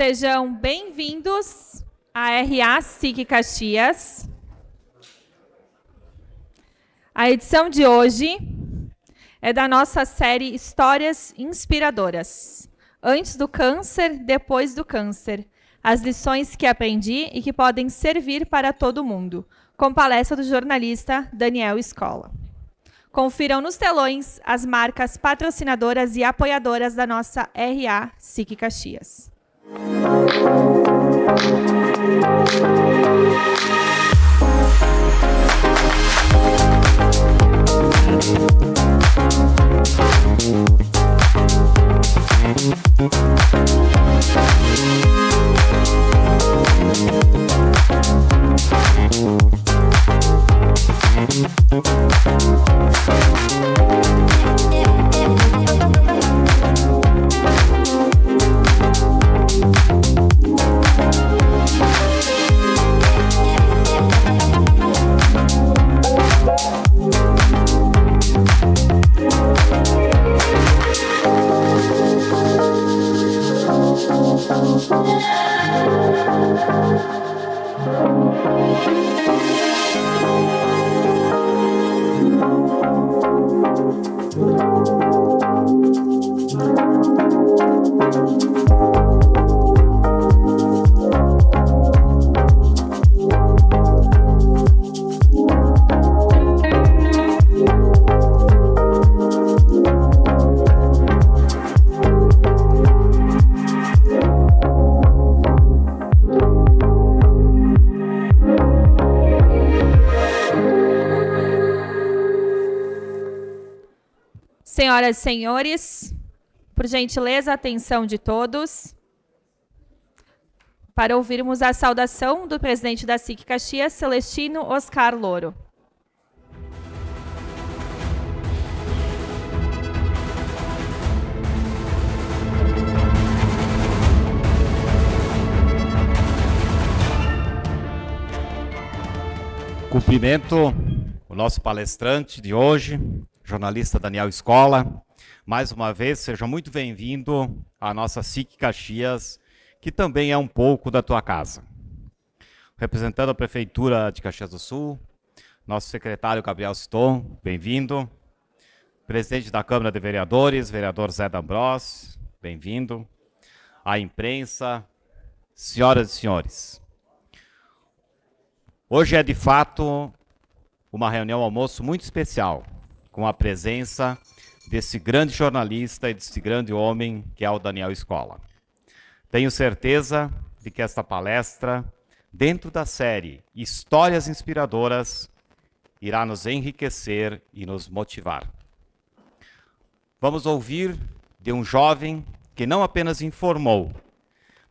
Sejam bem-vindos à RA SIC Caxias. A edição de hoje é da nossa série Histórias Inspiradoras. Antes do câncer, depois do câncer. As lições que aprendi e que podem servir para todo mundo. Com palestra do jornalista Daniel Escola. Confiram nos telões as marcas patrocinadoras e apoiadoras da nossa RA SIC Caxias. Senhoras e senhores, por gentileza, atenção de todos, para ouvirmos a saudação do presidente da SIC Caxias, Celestino Oscar Louro. Cumprimento o nosso palestrante de hoje, jornalista Daniel Escola. Mais uma vez, seja muito bem-vindo à nossa SIC Caxias, que também é um pouco da tua casa. Representando a Prefeitura de Caxias do Sul, nosso secretário Gabriel Ston, bem-vindo. Presidente da Câmara de Vereadores, vereador Zé D'Ambros, bem-vindo. A imprensa, senhoras e senhores. Hoje é, de fato, uma reunião almoço muito especial, com a presença desse grande jornalista e desse grande homem que é o Daniel Escola. Tenho certeza de que esta palestra, dentro da série Histórias Inspiradoras, irá nos enriquecer e nos motivar. Vamos ouvir de um jovem que não apenas informou,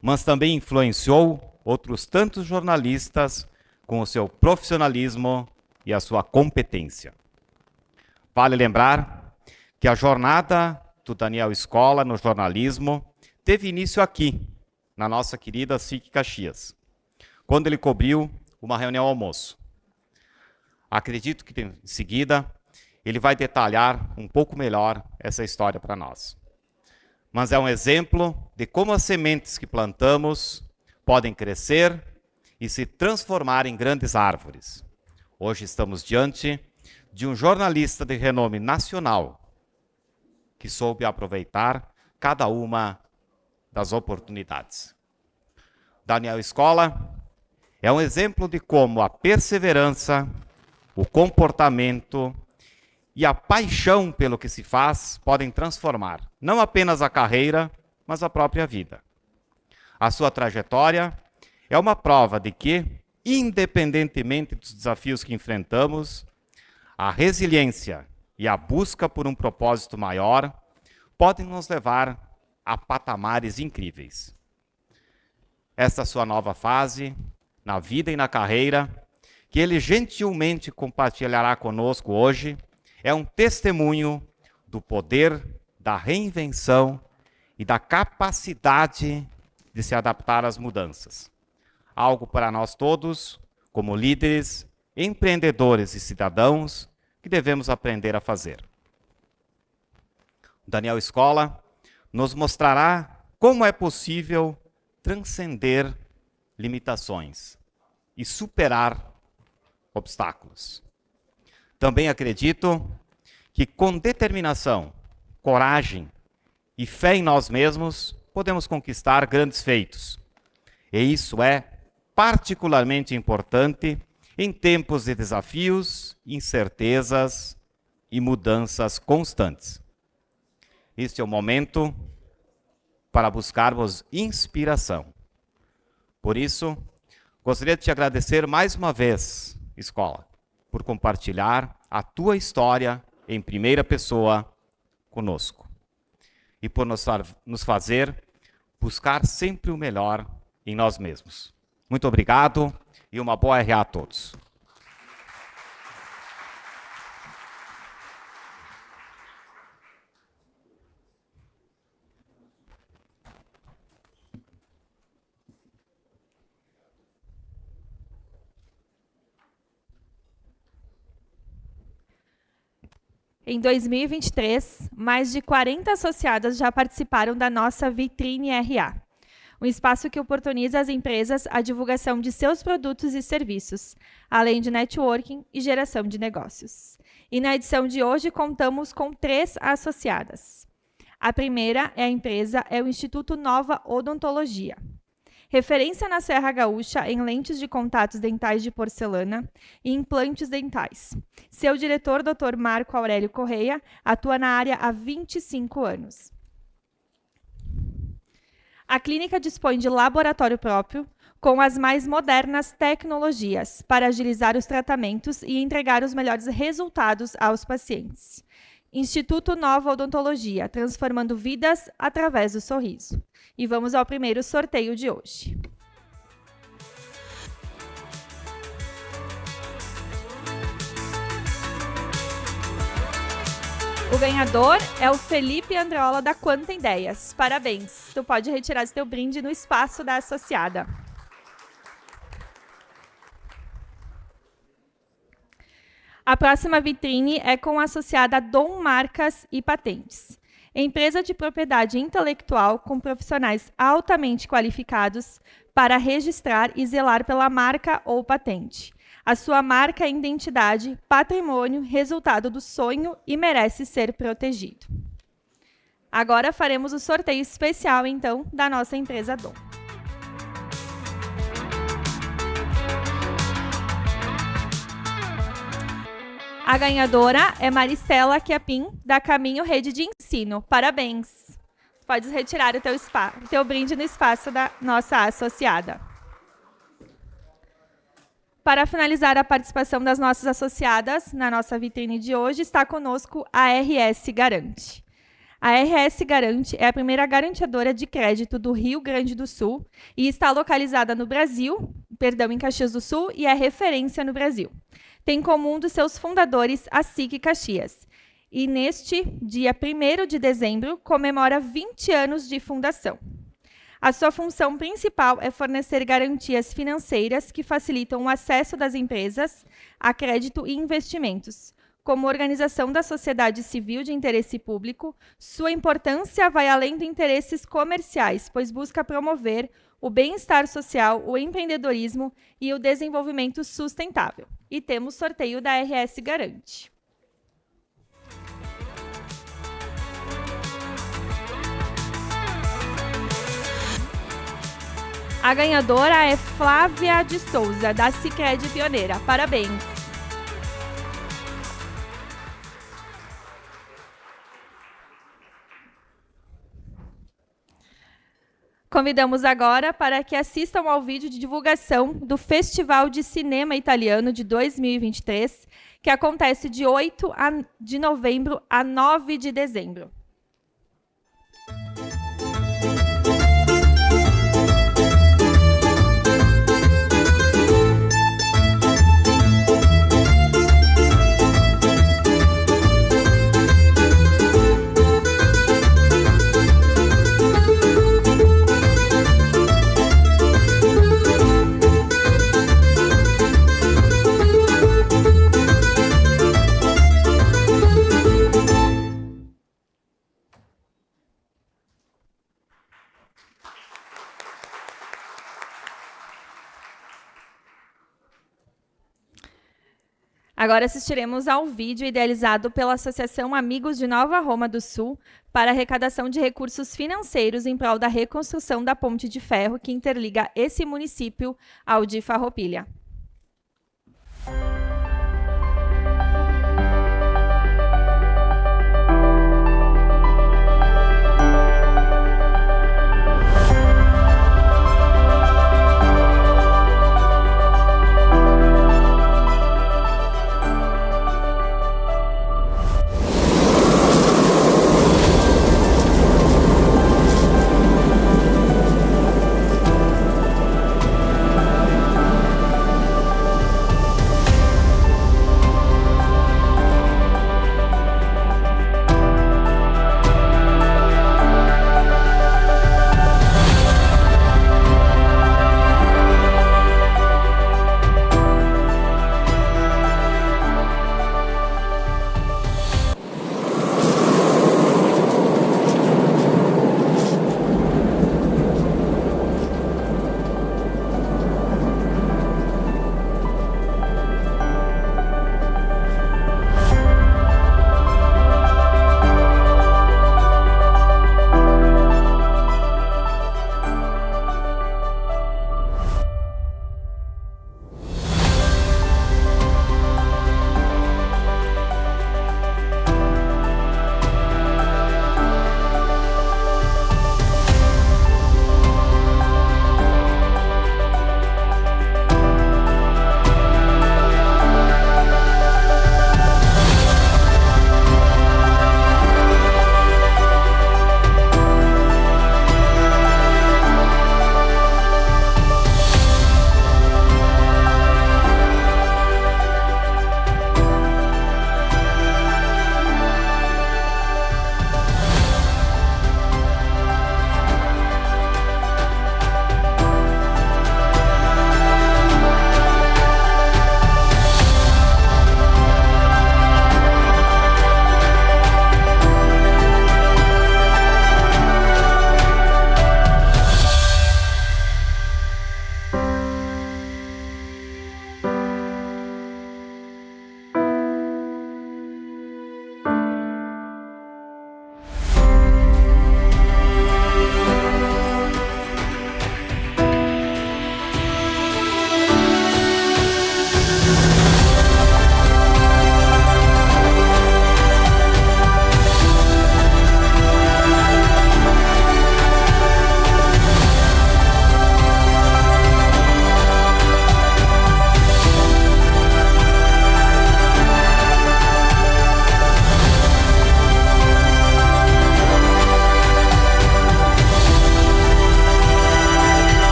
mas também influenciou outros tantos jornalistas com o seu profissionalismo e a sua competência. Vale lembrar que a jornada do Daniel Escola no jornalismo teve início aqui, na nossa querida SIC Caxias, quando ele cobriu uma reunião almoço. Acredito que em seguida ele vai detalhar um pouco melhor essa história para nós. Mas é um exemplo de como as sementes que plantamos podem crescer e se transformar em grandes árvores. Hoje estamos diante de um jornalista de renome nacional que soube aproveitar cada uma das oportunidades. Daniel Escola é um exemplo de como a perseverança, o comportamento e a paixão pelo que se faz podem transformar não apenas a carreira, mas a própria vida. A sua trajetória é uma prova de que, independentemente dos desafios que enfrentamos, a resiliência e a busca por um propósito maior podem nos levar a patamares incríveis. Esta sua nova fase, na vida e na carreira, que ele gentilmente compartilhará conosco hoje, é um testemunho do poder da reinvenção e da capacidade de se adaptar às mudanças. Algo para nós todos, como líderes, empreendedores e cidadãos, que devemos aprender a fazer. Daniel Escola nos mostrará como é possível transcender limitações e superar obstáculos. Também acredito que com determinação, coragem e fé em nós mesmos, podemos conquistar grandes feitos. E isso é particularmente importante em tempos de desafios, incertezas e mudanças constantes. Este é o momento para buscarmos inspiração. Por isso, gostaria de te agradecer mais uma vez, escola, por compartilhar a tua história em primeira pessoa conosco e por nos fazer buscar sempre o melhor em nós mesmos. Muito obrigado e uma boa RA a todos. Em 2023, mais de 40 associadas já participaram da nossa Vitrine RA, um espaço que oportuniza às empresas a divulgação de seus produtos e serviços, além de networking e geração de negócios. E na edição de hoje contamos com 3 associadas. A primeira é o Instituto Nova Odontologia. Referência na Serra Gaúcha em lentes de contatos dentais de porcelana e implantes dentais. Seu diretor, Dr. Marco Aurélio Correia, atua na área há 25 anos. A clínica dispõe de laboratório próprio, com as mais modernas tecnologias, para agilizar os tratamentos e entregar os melhores resultados aos pacientes. Instituto Nova Odontologia, transformando vidas através do sorriso. E vamos ao primeiro sorteio de hoje. O ganhador é o Felipe Andreola da Quanta Ideias. Parabéns! Tu pode retirar seu brinde no espaço da associada. A próxima vitrine é com a associada Dom Marcas e Patentes. Empresa de propriedade intelectual com profissionais altamente qualificados para registrar e zelar pela marca ou patente. A sua marca é identidade, patrimônio, resultado do sonho e merece ser protegido. Agora faremos o sorteio especial, então, da nossa empresa Dom. A ganhadora é Maristela Chiapin, da Caminho Rede de Ensino. Parabéns! Podes retirar o teu brinde no espaço da nossa associada. Para finalizar a participação das nossas associadas na nossa vitrine de hoje, está conosco a RS Garante. A RS Garante é a primeira garantiadora de crédito do Rio Grande do Sul e está localizada no Brasil, em Caxias do Sul, e é referência no Brasil. Tem como um dos seus fundadores a SIC Caxias. E neste dia 1º de dezembro, comemora 20 anos de fundação. A sua função principal é fornecer garantias financeiras que facilitam o acesso das empresas a crédito e investimentos. Como organização da sociedade civil de interesse público, sua importância vai além de interesses comerciais, pois busca promover o bem-estar social, o empreendedorismo e o desenvolvimento sustentável. E temos sorteio da RS Garante. A ganhadora é Flávia de Souza, da Sicredi Pioneira. Parabéns! Convidamos agora para que assistam ao vídeo de divulgação do Festival de Cinema Italiano de 2023, que acontece de 8 de novembro a 9 de dezembro. Agora assistiremos ao vídeo idealizado pela Associação Amigos de Nova Roma do Sul para arrecadação de recursos financeiros em prol da reconstrução da ponte de ferro que interliga esse município ao de Farroupilha.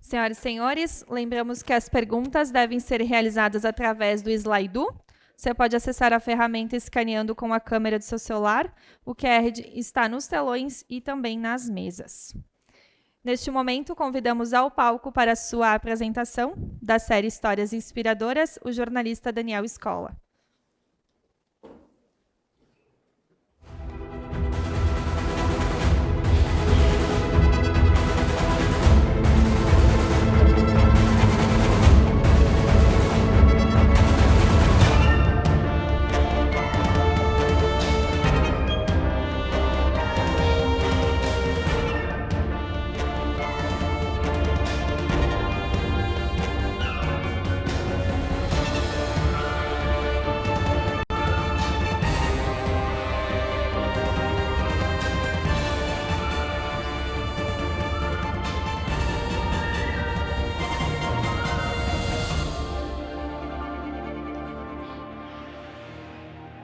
Senhoras e senhores, lembramos que as perguntas devem ser realizadas através do Slido. Você pode acessar a ferramenta escaneando com a câmera do seu celular. O QR está nos telões e também nas mesas. Neste momento, convidamos ao palco para a sua apresentação da série Histórias Inspiradoras, o jornalista Daniel Escola.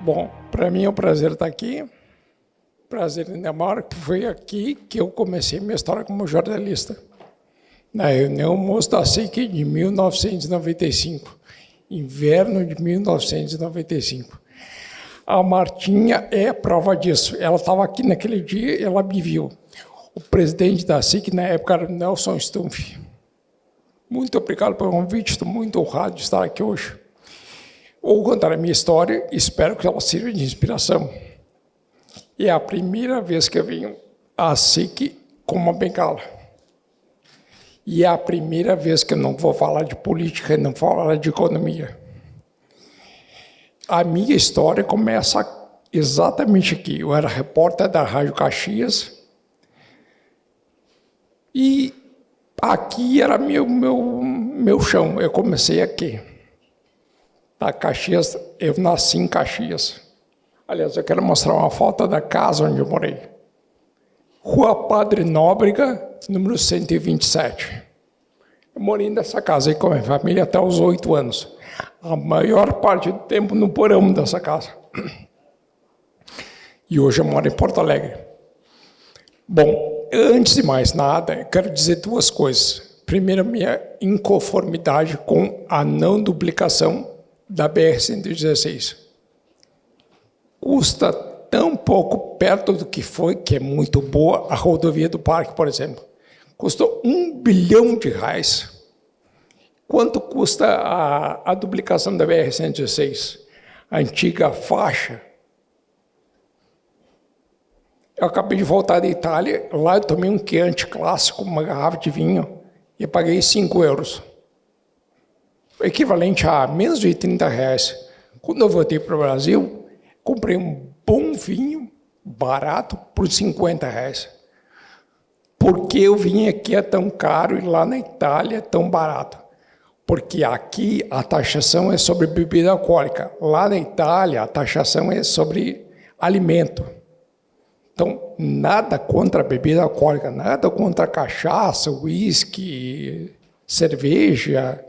Bom, para mim é um prazer estar aqui. Prazer ainda maior, que foi aqui que eu comecei minha história como jornalista. Na reunião Moço da SIC de 1995, inverno de 1995. A Martinha é prova disso. Ela estava aqui naquele dia e ela me viu. O presidente da SIC, na época, era Nelson Stumpf. Muito obrigado pelo convite, estou muito honrado de estar aqui hoje. Vou contar a minha história e espero que ela sirva de inspiração. É a primeira vez que eu venho à SIC com uma bengala. E é a primeira vez que eu não vou falar de política e não vou falar de economia. A minha história começa exatamente aqui. Eu era repórter da Rádio Caxias e aqui era meu chão. Eu comecei aqui. Na Caxias, eu nasci em Caxias. Aliás, eu quero mostrar uma foto da casa onde eu morei. Rua Padre Nóbrega, número 127. Eu morei nessa casa aí com a minha família até os 8 anos. A maior parte do tempo no porão dessa casa. E hoje eu moro em Porto Alegre. Bom, antes de mais nada, eu quero dizer duas coisas. Primeiro, minha inconformidade com a não duplicação da BR-116. Custa tão pouco perto do que foi, que é muito boa, a rodovia do Parque, por exemplo. Custou R$1 bilhão. Quanto custa a duplicação da BR-116? A antiga faixa. Eu acabei de voltar da Itália, lá eu tomei um Chianti clássico, uma garrafa de vinho, e paguei 5 euros. O equivalente a menos de R$30. Quando eu voltei para o Brasil, comprei um bom vinho, barato, por R$50. Por que o vinho aqui é tão caro e lá na Itália é tão barato? Porque aqui a taxação é sobre bebida alcoólica. Lá na Itália a taxação é sobre alimento. Então, nada contra a bebida alcoólica, nada contra a cachaça, uísque, cerveja.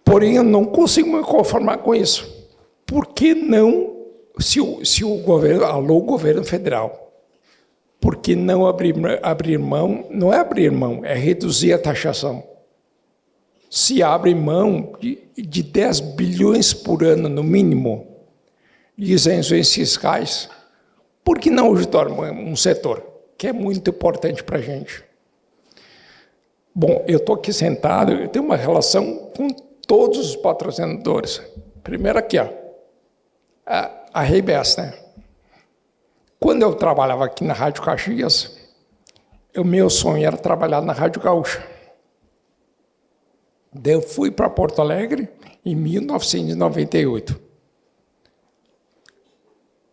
Porém, eu não consigo me conformar com isso. Por que não, se o governo, alô, governo federal, por que não abrir mão? Não é abrir mão, é reduzir a taxação. Se abre mão de 10 bilhões por ano, no mínimo, de isenções fiscais, por que não ajudar um setor que é muito importante para a gente? Bom, eu estou aqui sentado, eu tenho uma relação com todos os patrocinadores. Primeiro aqui, ó, a RBS, né? Quando eu trabalhava aqui na Rádio Caxias, o meu sonho era trabalhar na Rádio Gaúcha. Daí eu fui para Porto Alegre em 1998.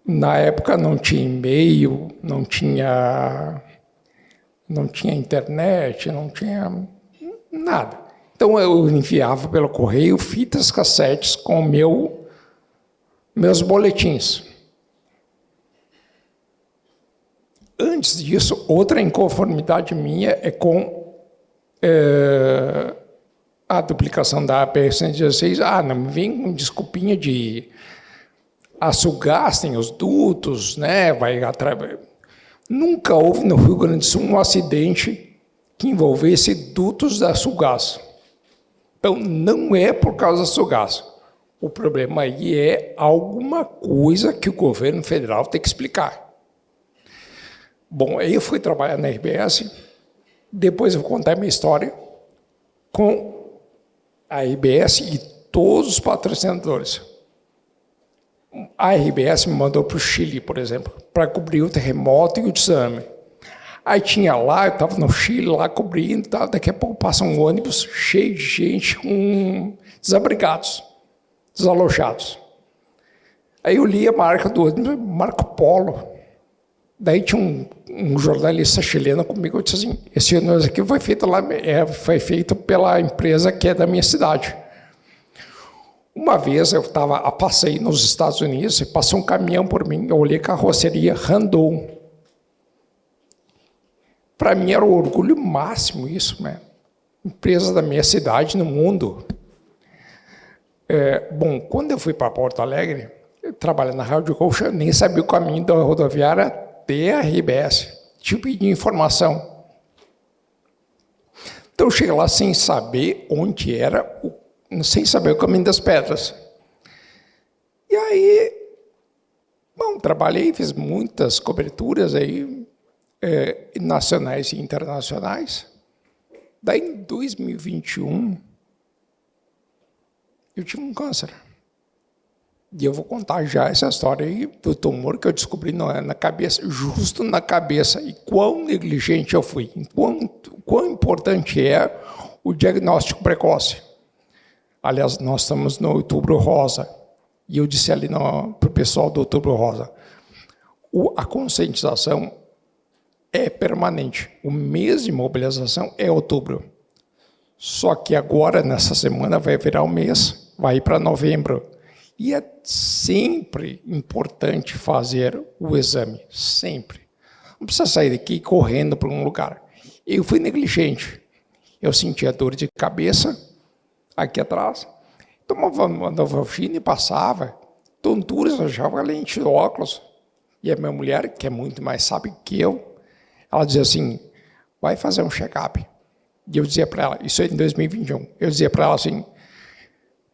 Na época não tinha e-mail, não tinha internet, não tinha nada. Então eu enviava pelo correio fitas cassetes com meus boletins. Antes disso, outra inconformidade minha é com a duplicação da BR-116. Não me vem com desculpinha de açugassem os dutos, né? Nunca houve no Rio Grande do Sul um acidente que envolvesse dutos da Sulgás. Então, não é por causa da Sulgás. O problema aí é alguma coisa que o governo federal tem que explicar. Bom, aí eu fui trabalhar na RBS, depois eu vou contar minha história com a RBS e todos os patrocinadores. A RBS me mandou para o Chile, por exemplo, para cobrir o terremoto e o tsunami. Aí tinha lá, eu estava no Chile, lá cobrindo, tá, daqui a pouco passa um ônibus cheio de gente com desabrigados, desalojados. Aí eu li a marca do ônibus, Marco Polo. Daí tinha um jornalista chileno comigo, eu disse assim, esse ônibus aqui foi feito pela empresa que é da minha cidade. Uma vez eu estava a passeio nos Estados Unidos e passou um caminhão por mim, eu olhei a carroceria Randon. Para mim era o orgulho máximo isso, né? Empresa da minha cidade no mundo. Bom, quando eu fui para Porto Alegre, eu trabalhei na Rádio Gaúcha, nem sabia o caminho da rodoviária até a RBS, tipo de informação. Então eu cheguei lá sem saber onde era sem saber o caminho das pedras. E aí, bom, trabalhei, fiz muitas coberturas aí, nacionais e internacionais. Daí, em 2021, eu tive um câncer. E eu vou contar já essa história aí do tumor que eu descobri na cabeça, justo na cabeça, e quão negligente eu fui, quão importante é o diagnóstico precoce. Aliás, nós estamos no Outubro Rosa, e eu disse ali para o pessoal do Outubro Rosa, a conscientização é permanente. O mês de mobilização é outubro. Só que agora, nessa semana, vai virar o mês, vai ir para novembro. E é sempre importante fazer o exame, sempre. Não precisa sair daqui correndo para um lugar. Eu fui negligente. Eu sentia dor de cabeça aqui atrás, tomava uma Novalgina e passava. Tonturas, eu achava lente de óculos. E a minha mulher, que é muito mais sábia que eu, ela dizia assim, vai fazer um check-up. E eu dizia para ela, isso é em 2021, eu dizia para ela assim,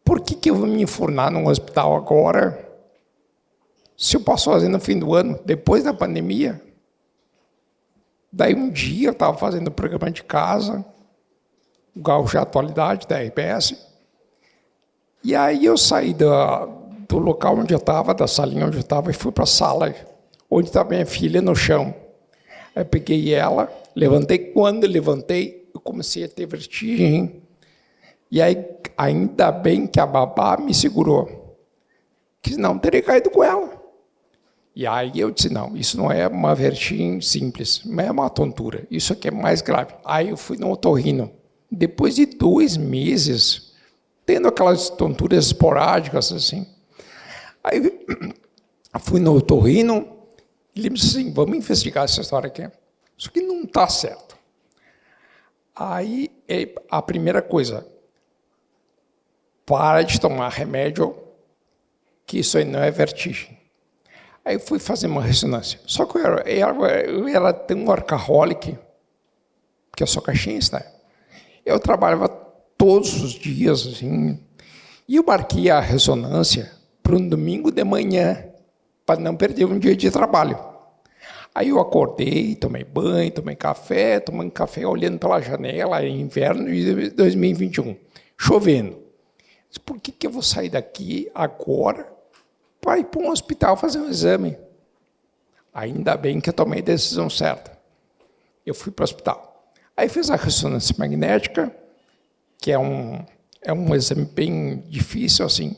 por que eu vou me enfurnar num hospital agora, se eu posso fazer no fim do ano, depois da pandemia? Daí um dia eu estava fazendo o programa de casa, o Gaúcho Atualidade, da RBS, e aí eu saí do local onde eu estava, da salinha onde eu estava, e fui para a sala, onde estava minha filha no chão. Aí peguei ela, levantei, quando eu levantei, eu comecei a ter vertigem, e aí ainda bem que a babá me segurou, que senão teria caído com ela. E aí eu disse, não, isso não é uma vertigem simples, não é uma tontura, isso aqui é mais grave. Aí eu fui no otorrino. Depois de 2 meses, tendo aquelas tonturas esporádicas, assim, aí eu fui no otorrino, e ele me disse assim, vamos investigar essa história aqui. Isso aqui não está certo. Aí, a primeira coisa, para de tomar remédio, que isso aí não é vertigem. Aí eu fui fazer uma ressonância. Só que eu era tão workaholic, porque eu sou caixinhista, né? Eu trabalhava todos os dias, assim, e eu marquei a ressonância para um domingo de manhã, para não perder um dia de trabalho. Aí eu acordei, tomei banho, tomei café olhando pela janela, em inverno de 2021, chovendo. Disse, por que eu vou sair daqui agora para ir para um hospital fazer um exame? Ainda bem que eu tomei a decisão certa. Eu fui para o hospital. Aí fiz a ressonância magnética, que é um exame bem difícil, assim.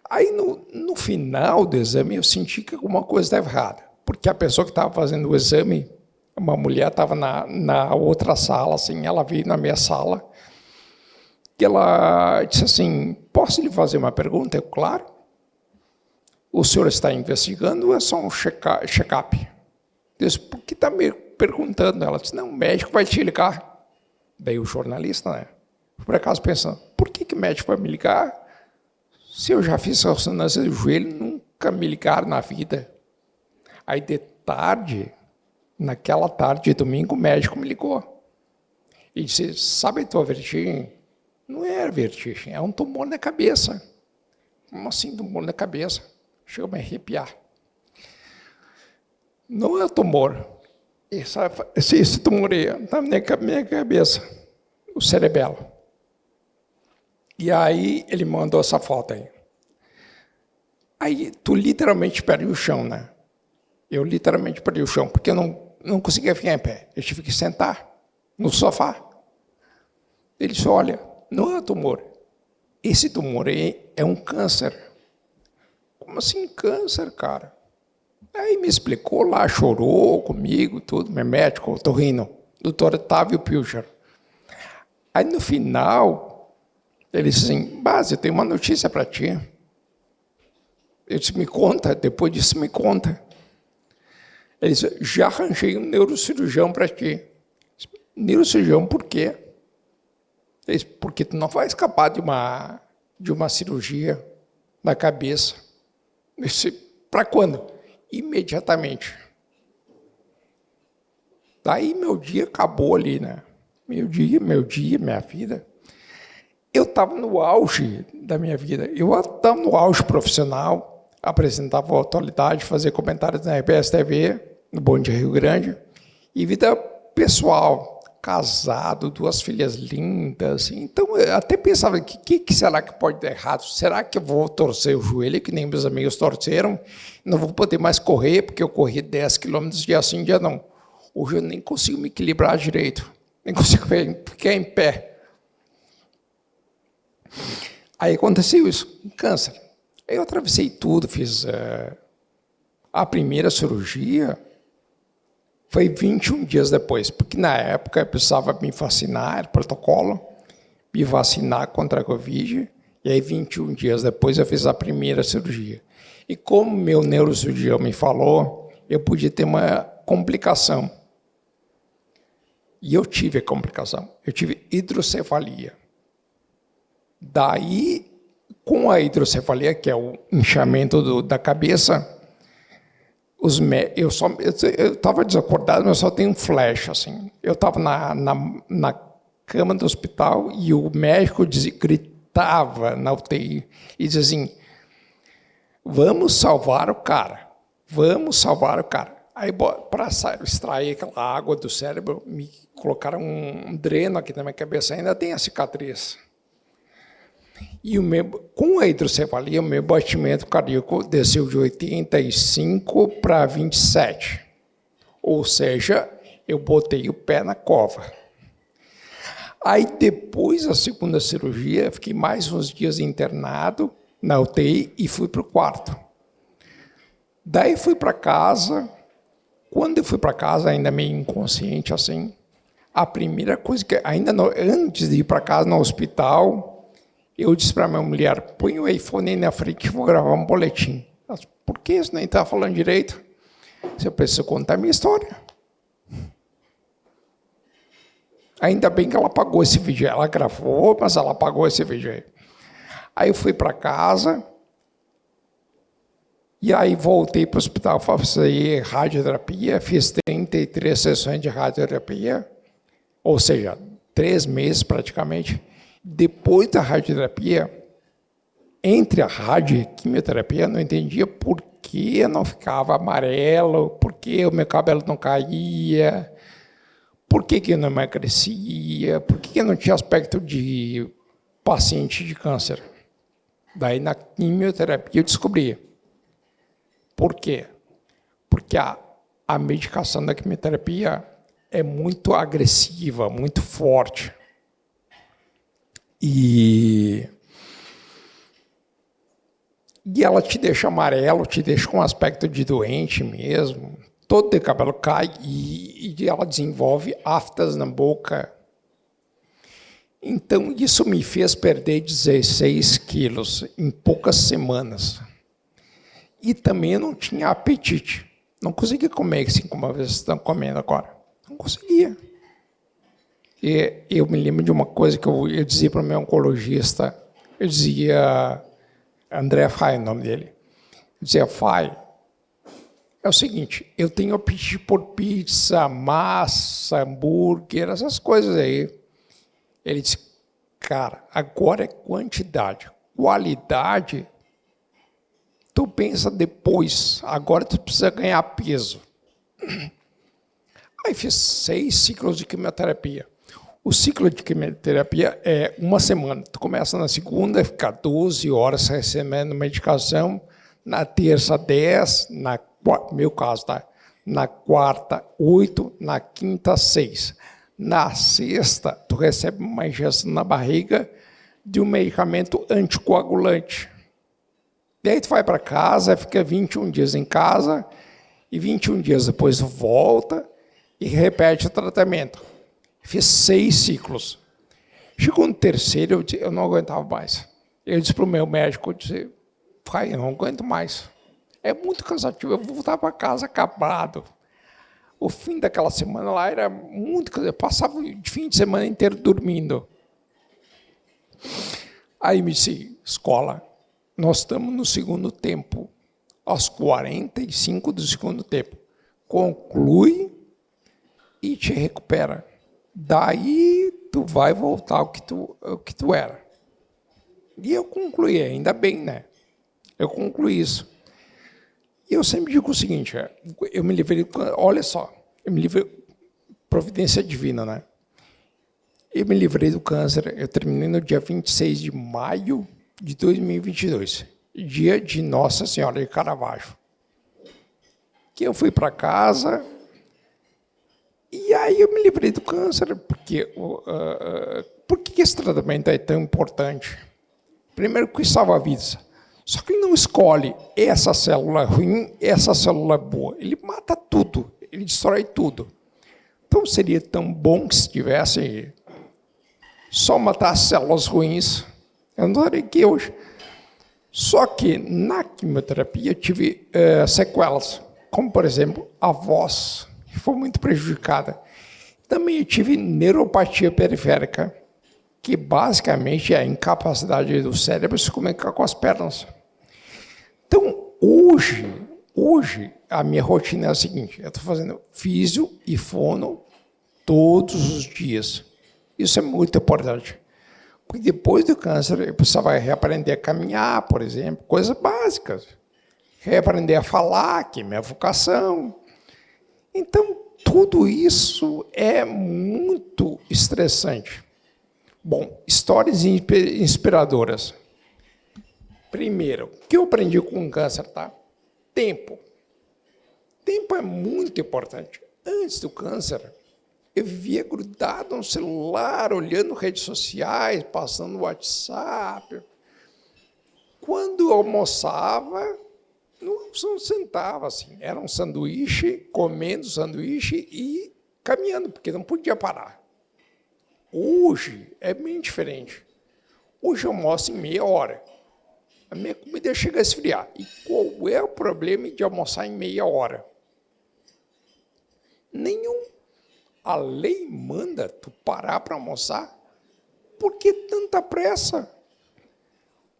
Aí, no final do exame, eu senti que alguma coisa estava errada, porque a pessoa que estava fazendo o exame, uma mulher estava na outra sala, assim, ela veio na minha sala, e ela disse assim, posso lhe fazer uma pergunta? Eu, claro. O senhor está investigando ou é só um check-up? Eu disse, por que está me perguntando? Ela disse, não, o médico vai te ligar. Daí o jornalista, né? Por acaso pensando, por que o médico vai me ligar? Se eu já fiz a ressonância do joelho, nunca me ligaram na vida. Aí de tarde, naquela tarde de domingo, o médico me ligou. E disse, sabe a tua vertigem? Não é vertigem, é um tumor na cabeça. Como assim tumor na cabeça? Chega a me arrepiar. Não é tumor. Esse tumor aí está na minha cabeça, o cerebelo. E aí ele mandou essa foto aí. Aí tu literalmente perde o chão, né? Eu literalmente perdi o chão, porque eu não conseguia ficar em pé. Eu tive que sentar no sofá. Ele disse, olha, não é tumor. Esse tumor aí é um câncer. Como assim câncer, cara? Aí me explicou lá, chorou comigo, tudo, meu médico, otorrino, doutor Otávio Pilcher. Aí no final, ele disse assim, Base, eu tenho uma notícia para ti. Eu disse, me conta, depois disso me conta. Ele disse, já arranjei um neurocirurgião para ti. Disse, neurocirurgião por quê? Ele disse, porque tu não vai escapar de uma cirurgia na cabeça. Eu disse, para quando? Imediatamente. Daí meu dia acabou ali, né? Meu dia, minha vida. Eu estava no auge da minha vida. Eu estava no auge profissional, apresentava a atualidade, fazia comentários na RBS TV, no Bom Dia Rio Grande, e vida pessoal, casado, 2 filhas lindas. Então, eu até pensava, o que será que pode dar errado? Será que eu vou torcer o joelho, que nem meus amigos torceram? Não vou poder mais correr, porque eu corri 10 quilômetros dia sim, dia não. Hoje eu nem consigo me equilibrar direito. nem consigo ficar em pé. Aí aconteceu isso, câncer. Aí eu atravessei tudo, fiz a primeira cirurgia, foi 21 dias depois, porque na época eu precisava me vacinar, era protocolo, me vacinar contra a Covid, e aí 21 dias depois eu fiz a primeira cirurgia. E como meu neurocirurgião me falou, eu podia ter uma complicação. E eu tive a complicação, eu tive hidrocefalia. Daí, com a hidrocefalia, que é o inchamento da cabeça, eu estava desacordado, mas só tenho um flash, assim. Eu estava na cama do hospital e o médico gritava na UTI e dizia assim, vamos salvar o cara, vamos salvar o cara. Aí, para extrair aquela água do cérebro, me colocaram um dreno aqui na minha cabeça, ainda tem a cicatriz. E com a hidrocefalia, o meu batimento cardíaco desceu de 85 para 27. Ou seja, eu botei o pé na cova. Aí, depois da segunda cirurgia, fiquei mais uns dias internado na UTI e fui para o quarto. Daí fui para casa. Quando eu fui para casa, ainda meio inconsciente assim, a primeira coisa que, antes de ir para casa no hospital, eu disse para minha mulher, põe o iPhone aí na frente e vou gravar um boletim. Ela disse, por que isso nem está falando direito? Eu preciso contar a minha história. Ainda bem que ela apagou esse vídeo. Ela gravou, mas ela apagou esse vídeo aí. Aí eu fui para casa, e aí voltei para o hospital, fazer radioterapia, fiz 33 sessões de radioterapia, ou seja, 3 meses praticamente. Depois da radioterapia, entre a rádio e a quimioterapia, eu não entendia por que eu não ficava amarelo, por que o meu cabelo não caía, por que eu não emagrecia, por que eu não tinha aspecto de paciente de câncer. Daí, na quimioterapia, eu descobri. Por quê? Porque a medicação da quimioterapia é muito agressiva, muito forte. E ela te deixa amarelo, te deixa com aspecto de doente mesmo. Todo o cabelo cai e ela desenvolve aftas na boca. Então, isso me fez perder 16 quilos em poucas semanas. E também eu não tinha apetite. Não conseguia comer assim como vocês estão comendo agora. Não conseguia. E eu me lembro de uma coisa que eu dizia para o meu oncologista, eu dizia, André Fai, o nome dele, eu dizia, Fai, é o seguinte, eu tenho apetite por pizza, massa, hambúrguer, essas coisas aí. Ele disse, cara, agora é quantidade, qualidade, tu pensa depois, agora tu precisa ganhar peso. Aí fiz 6 ciclos de quimioterapia. O ciclo de quimioterapia é 1 semana. Tu começa na segunda, fica 12 horas recebendo medicação, na terça 10, no meu caso, tá? Na quarta 8, na quinta 6. Na sexta, tu recebe uma injeção na barriga de um medicamento anticoagulante. E aí tu vai para casa, fica 21 dias em casa, e 21 dias depois volta e repete o tratamento. Fiz 6 ciclos. Chegou no terceiro, eu não aguentava mais. Eu disse para o meu médico, eu disse, pai, eu não aguento mais. É muito cansativo, eu vou voltar para casa acabado. O fim daquela semana lá era muito cansativo, eu passava o fim de semana inteiro dormindo. Aí me disse, escola, nós estamos no segundo tempo, aos 45 do segundo tempo. Conclui e te recupera. Daí tu vai voltar ao que tu era. E eu concluí, ainda bem, né? Eu concluí isso. E eu sempre digo o seguinte, eu me livrei, olha só, eu me livrei, providência divina, né? Eu me livrei do câncer, eu terminei no dia 26 de maio de 2022, dia de Nossa Senhora de Caravaggio. Que eu fui para casa, E aí eu me livrei do câncer, porque por que esse tratamento é tão importante? Primeiro que salva vidas. Só que ele não escolhe essa célula ruim, essa célula boa. Ele mata tudo, ele destrói tudo. Então seria tão bom que se tivesse só matar as células ruins. Eu não estaria aqui hoje. Só que na quimioterapia eu tive sequelas, como por exemplo a voz, que foi muito prejudicada. Também eu tive neuropatia periférica, que basicamente é a incapacidade do cérebro de se comunicar com as pernas. Então, hoje a minha rotina é a seguinte: eu estou fazendo físio e fono todos os dias. Isso é muito importante. Porque depois do câncer, a pessoa vai reaprender a caminhar, por exemplo, coisas básicas. Reaprender a falar, que é minha vocação. Então, tudo isso é muito estressante. Bom, histórias inspiradoras. Primeiro, o que eu aprendi com o câncer, tá? Tempo. Tempo é muito importante. Antes do câncer, eu vivia grudado no celular, olhando redes sociais, passando no WhatsApp. Quando eu almoçava, não sentava assim. Era um sanduíche, comendo sanduíche e caminhando, porque não podia parar. Hoje é bem diferente. Hoje eu almoço em meia hora. A minha comida chega a esfriar. E qual é o problema de almoçar em meia hora? Nenhum. A lei manda tu parar para almoçar. Por que tanta pressa?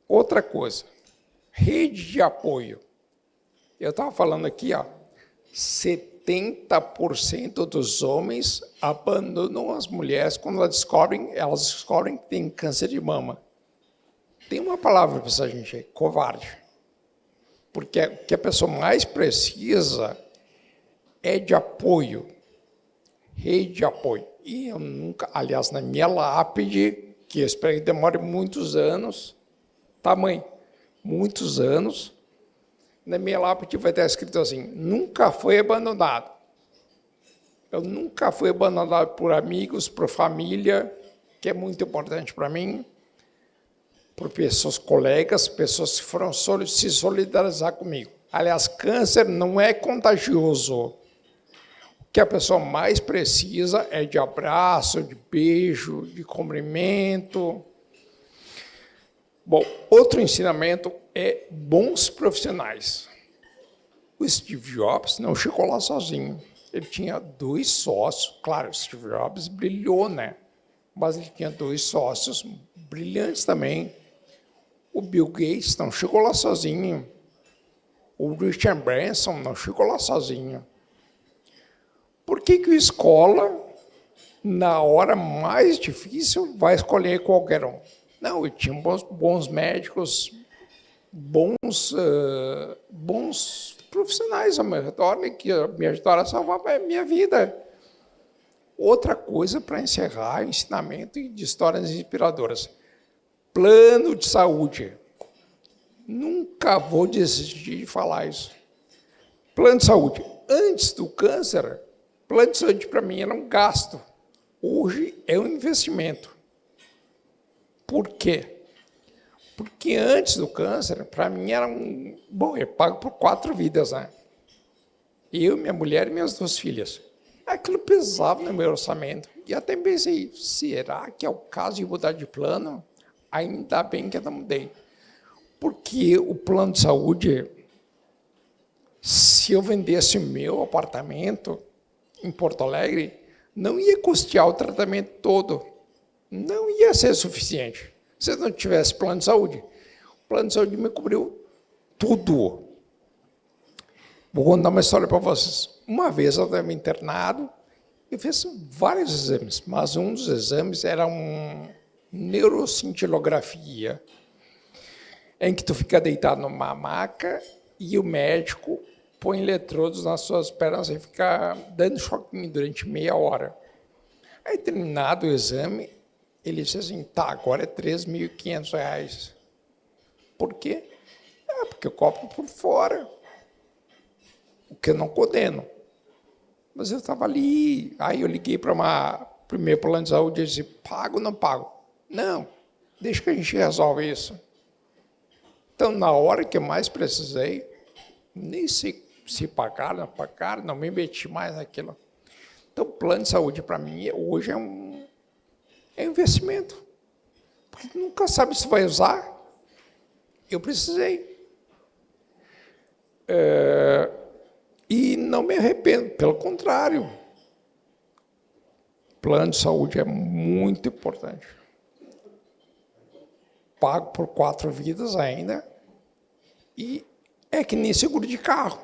Outra coisa, rede de apoio. Eu estava falando aqui, 70% dos homens abandonam as mulheres quando elas descobrem que têm câncer de mama. Tem uma palavra para essa gente aí: covarde. Porque o que a pessoa mais precisa é de apoio. Rede de apoio. E eu nunca, aliás, na minha lápide, que eu espero que demore muitos anos, tamanho, muitos anos, na minha lápide vai estar escrito assim: nunca foi abandonado. Eu nunca fui abandonado por amigos, por família, que é muito importante para mim, por pessoas, colegas, pessoas que foram se solidarizar comigo. Aliás, câncer não é contagioso. O que a pessoa mais precisa é de abraço, de beijo, de cumprimento. Bom, outro ensinamento é bons profissionais. O Steve Jobs não chegou lá sozinho. Ele tinha 2 sócios. Claro, o Steve Jobs brilhou, né? Mas ele tinha 2 sócios brilhantes também. O Bill Gates não chegou lá sozinho. O Richard Branson não chegou lá sozinho. Por que a escola, na hora mais difícil, vai escolher qualquer um? Não, eu tinha bons médicos, bons profissionais ao meu redor, que me ajudaram a salvar a minha vida. Outra coisa para encerrar o ensinamento de histórias inspiradoras. Plano de saúde. Nunca vou desistir de falar isso. Plano de saúde. Antes do câncer, plano de saúde para mim era um gasto. Hoje é um investimento. Por quê? Porque antes do câncer, para mim era bom, eu pago por 4 vidas, né? Eu, minha mulher e minhas 2 filhas. Aquilo pesava no meu orçamento. E até pensei, será que é o caso de mudar de plano? Ainda bem que eu não mudei. Porque o plano de saúde, se eu vendesse o meu apartamento em Porto Alegre, não ia custear o tratamento todo. Não ia ser suficiente. Se eu não tivesse plano de saúde. O plano de saúde me cobriu tudo. Vou contar uma história para vocês. Uma vez eu estava internado, eu fiz vários exames, mas um dos exames era uma neurocintilografia, em que tu fica deitado numa maca e o médico põe eletrodos nas suas pernas e fica dando choquinho durante meia hora. Aí, terminado o exame, ele disse assim: tá, agora é R$3.500. Por quê? Porque eu cobro por fora. O que eu não condeno. Mas eu estava ali, aí eu liguei para o meu plano de saúde e disse, pago ou não pago? Não, deixa que a gente resolve isso. Então, na hora que eu mais precisei, nem se pagar, não me meti mais naquilo. Então, o plano de saúde, para mim, hoje é um investimento. Porque nunca sabe se vai usar. Eu precisei. E não me arrependo, pelo contrário. Plano de saúde é muito importante. Pago por 4 vidas ainda. E é que nem seguro de carro.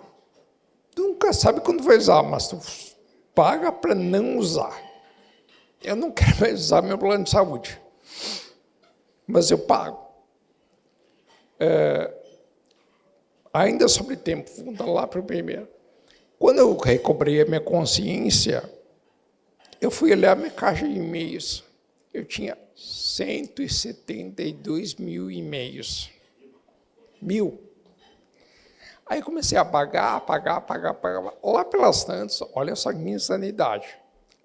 Tu nunca sabe quando vai usar, mas tu paga para não usar. Eu não quero mais usar meu plano de saúde. Mas eu pago. Ainda sobre tempo, vou dar lá para o primeiro. Quando eu recobrei a minha consciência, eu fui olhar minha caixa de e-mails. Eu tinha 172 mil e-mails. 1000. Aí comecei a pagar. Lá pelas tantas, olha só que minha insanidade.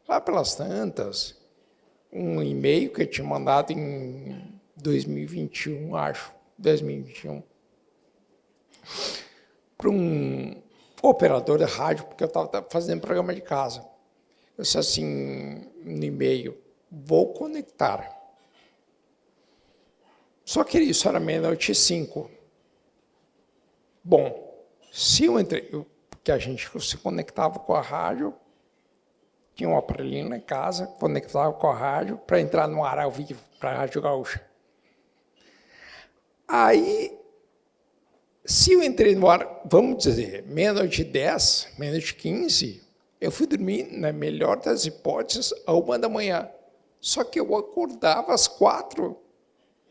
Lá pelas tantas, um e-mail que eu tinha mandado em 2021, acho, 2021, para um operador de rádio, porque eu estava fazendo programa de casa. Eu disse assim, no e-mail, vou conectar. Só que isso era 00:05. Bom, se eu entrei, porque a gente se conectava com a rádio, tinha um aparelhinho lá em casa, conectava com a rádio para entrar no ar ao vivo, para a Rádio Gaúcha. Aí, se eu entrei no ar, vamos dizer, 00:10, 00:15, eu fui dormir, na melhor das hipóteses, à 1h. Só que eu acordava às 4.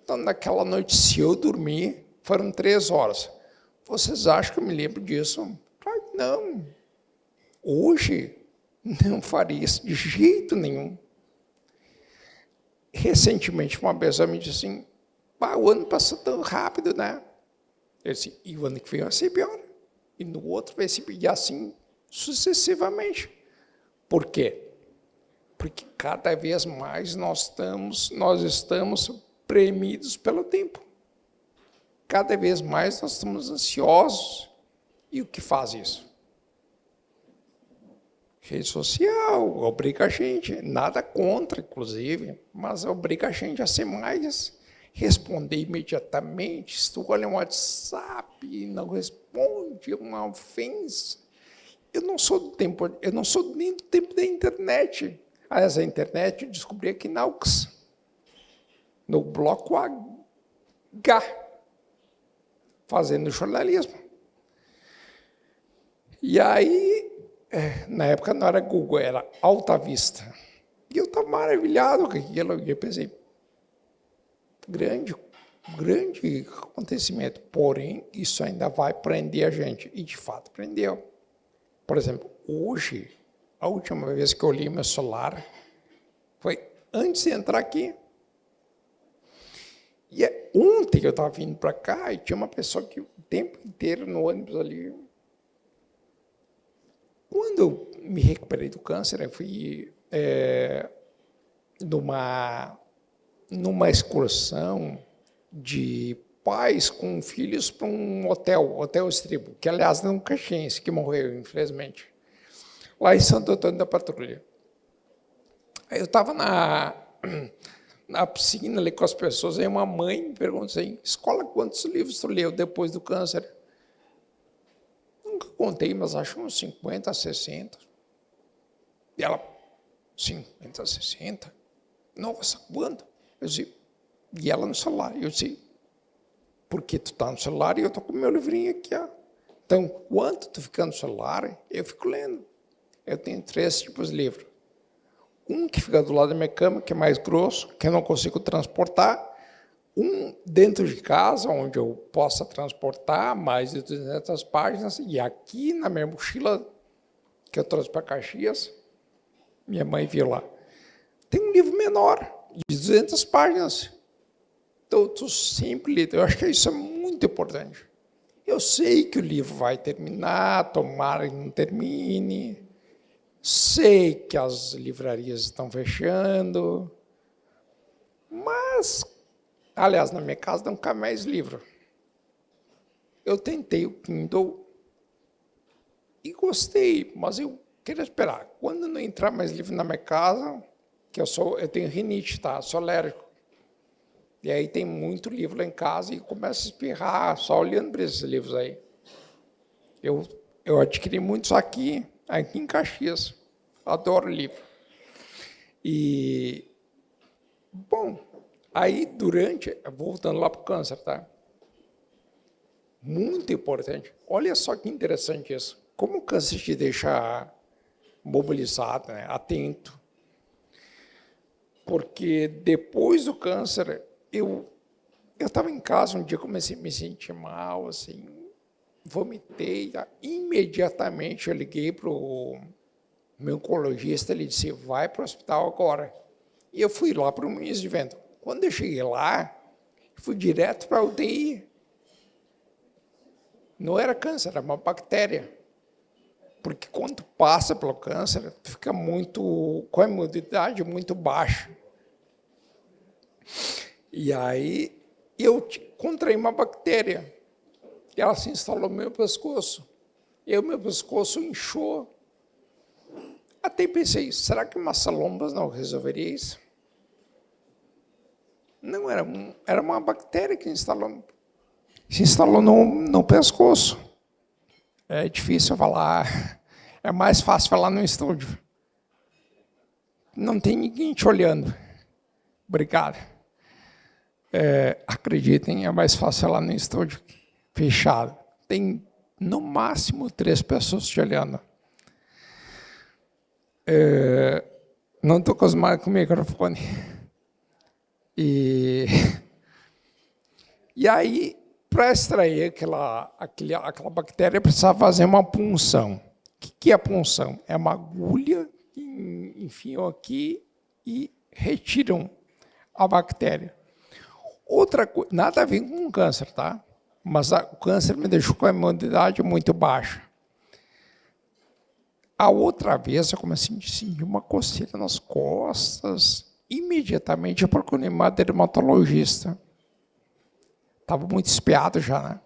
Então, naquela noite, se eu dormir, foram 3 horas. Vocês acham que eu me lembro disso? Claro que não. Hoje, não faria isso de jeito nenhum. Recentemente, uma pessoa me disse assim, o ano passou tão rápido, né? Eu disse, e o ano que vem vai ser pior. E no outro vai ser pior. E assim, sucessivamente. Por quê? Porque cada vez mais nós estamos premidos pelo tempo. Cada vez mais nós estamos ansiosos. E o que faz isso? Rede social obriga a gente, nada contra, inclusive, mas obriga a gente a ser mais, responder imediatamente. Se tu olha um WhatsApp e não responde, é uma ofensa. Eu não sou nem do tempo da internet. Aliás, a internet eu descobri aqui na UX, no bloco H, fazendo jornalismo. E aí, na época não era Google, era Alta Vista. E eu estava maravilhado com aquilo. E eu pensei, grande acontecimento. Porém, isso ainda vai prender a gente. E, de fato, prendeu. Por exemplo, hoje, a última vez que eu olhei meu celular foi antes de entrar aqui. E ontem eu estava vindo para cá e tinha uma pessoa que o tempo inteiro no ônibus ali. Quando eu me recuperei do câncer, eu fui numa excursão de pais com filhos para um hotel Estribo, que aliás não caxiense, que morreu, infelizmente, lá em Santo Antônio da Patrulha. Aí eu estava na piscina ali com as pessoas, aí uma mãe me perguntou assim, escola, quantos livros tu leu depois do câncer? Nunca contei, mas acho uns 50, 60. E ela, 50, 60? Nossa, quanto? Eu disse, e ela no celular. Eu disse, porque tu está no celular e eu estou com o meu livrinho aqui. Ó. Então, quanto tu fica no celular, eu fico lendo. Eu tenho 3 tipos de livro. Um que fica do lado da minha cama, que é mais grosso, que eu não consigo transportar. Um dentro de casa, onde eu possa transportar mais de 200 páginas. E aqui na minha mochila, que eu trouxe para Caxias, minha mãe viu lá. Tem um livro menor, de 200 páginas. Então, eu estou sempre lendo. Eu acho que isso é muito importante. Eu sei que o livro vai terminar, tomara que não termine, Sei que as livrarias estão fechando, mas, aliás, na minha casa não cabe mais livro. Eu tentei o Kindle e gostei, mas eu queria esperar. Quando não entrar mais livro na minha casa, que eu tenho rinite, tá? Sou alérgico. E aí tem muito livro lá em casa e começa a espirrar só olhando para esses livros aí. Eu adquiri muitos aqui em Caxias. Adoro livro. E, bom, aí voltando lá para o câncer, tá? Muito importante. Olha só que interessante isso. Como o câncer te deixa mobilizado, né? Atento. Porque depois do câncer, eu estava em casa um dia, comecei a me sentir mal, assim, vomitei, imediatamente eu liguei para o meu oncologista, ele disse, vai para o hospital agora. E eu fui lá para o Moinhos de Vento. Quando eu cheguei lá, fui direto para a UTI. Não era câncer, era uma bactéria. Porque quando passa pelo câncer, fica com a imunidade muito baixa. E aí eu contraí uma bactéria. E ela se instalou no meu pescoço. E o meu pescoço inchou. Até pensei, será que uma salombas não resolveria isso? Não, era uma bactéria que se instalou no pescoço. É difícil falar, é mais fácil falar no estúdio. Não tem ninguém te olhando. Obrigado. Acreditem, é mais fácil falar no estúdio fechado. Tem, no máximo, 3 pessoas te olhando. Não estou acostumado com o microfone. E aí, para extrair aquela bactéria, precisava fazer uma punção. O que é a punção? É uma agulha que enfiam aqui e retiram a bactéria. Outra coisa, nada a ver com o câncer, tá? Mas o câncer me deixou com a imunidade muito baixa. A outra vez eu comecei a sentir uma coceira nas costas. Imediatamente eu procurei uma dermatologista. Estava muito espiado já, né?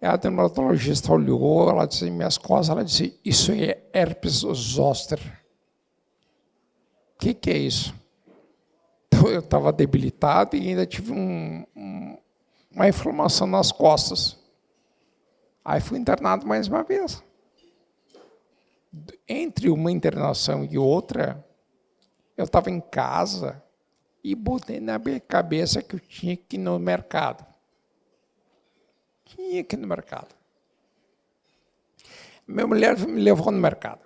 E a dermatologista olhou, ela disse, minhas costas, ela disse, isso é herpes zoster. O que é isso? Então eu estava debilitado e ainda tive uma inflamação nas costas. Aí fui internado mais uma vez. Entre uma internação e outra, eu estava em casa e botei na minha cabeça que eu tinha que ir no mercado. Tinha que ir no mercado. Minha mulher me levou no mercado.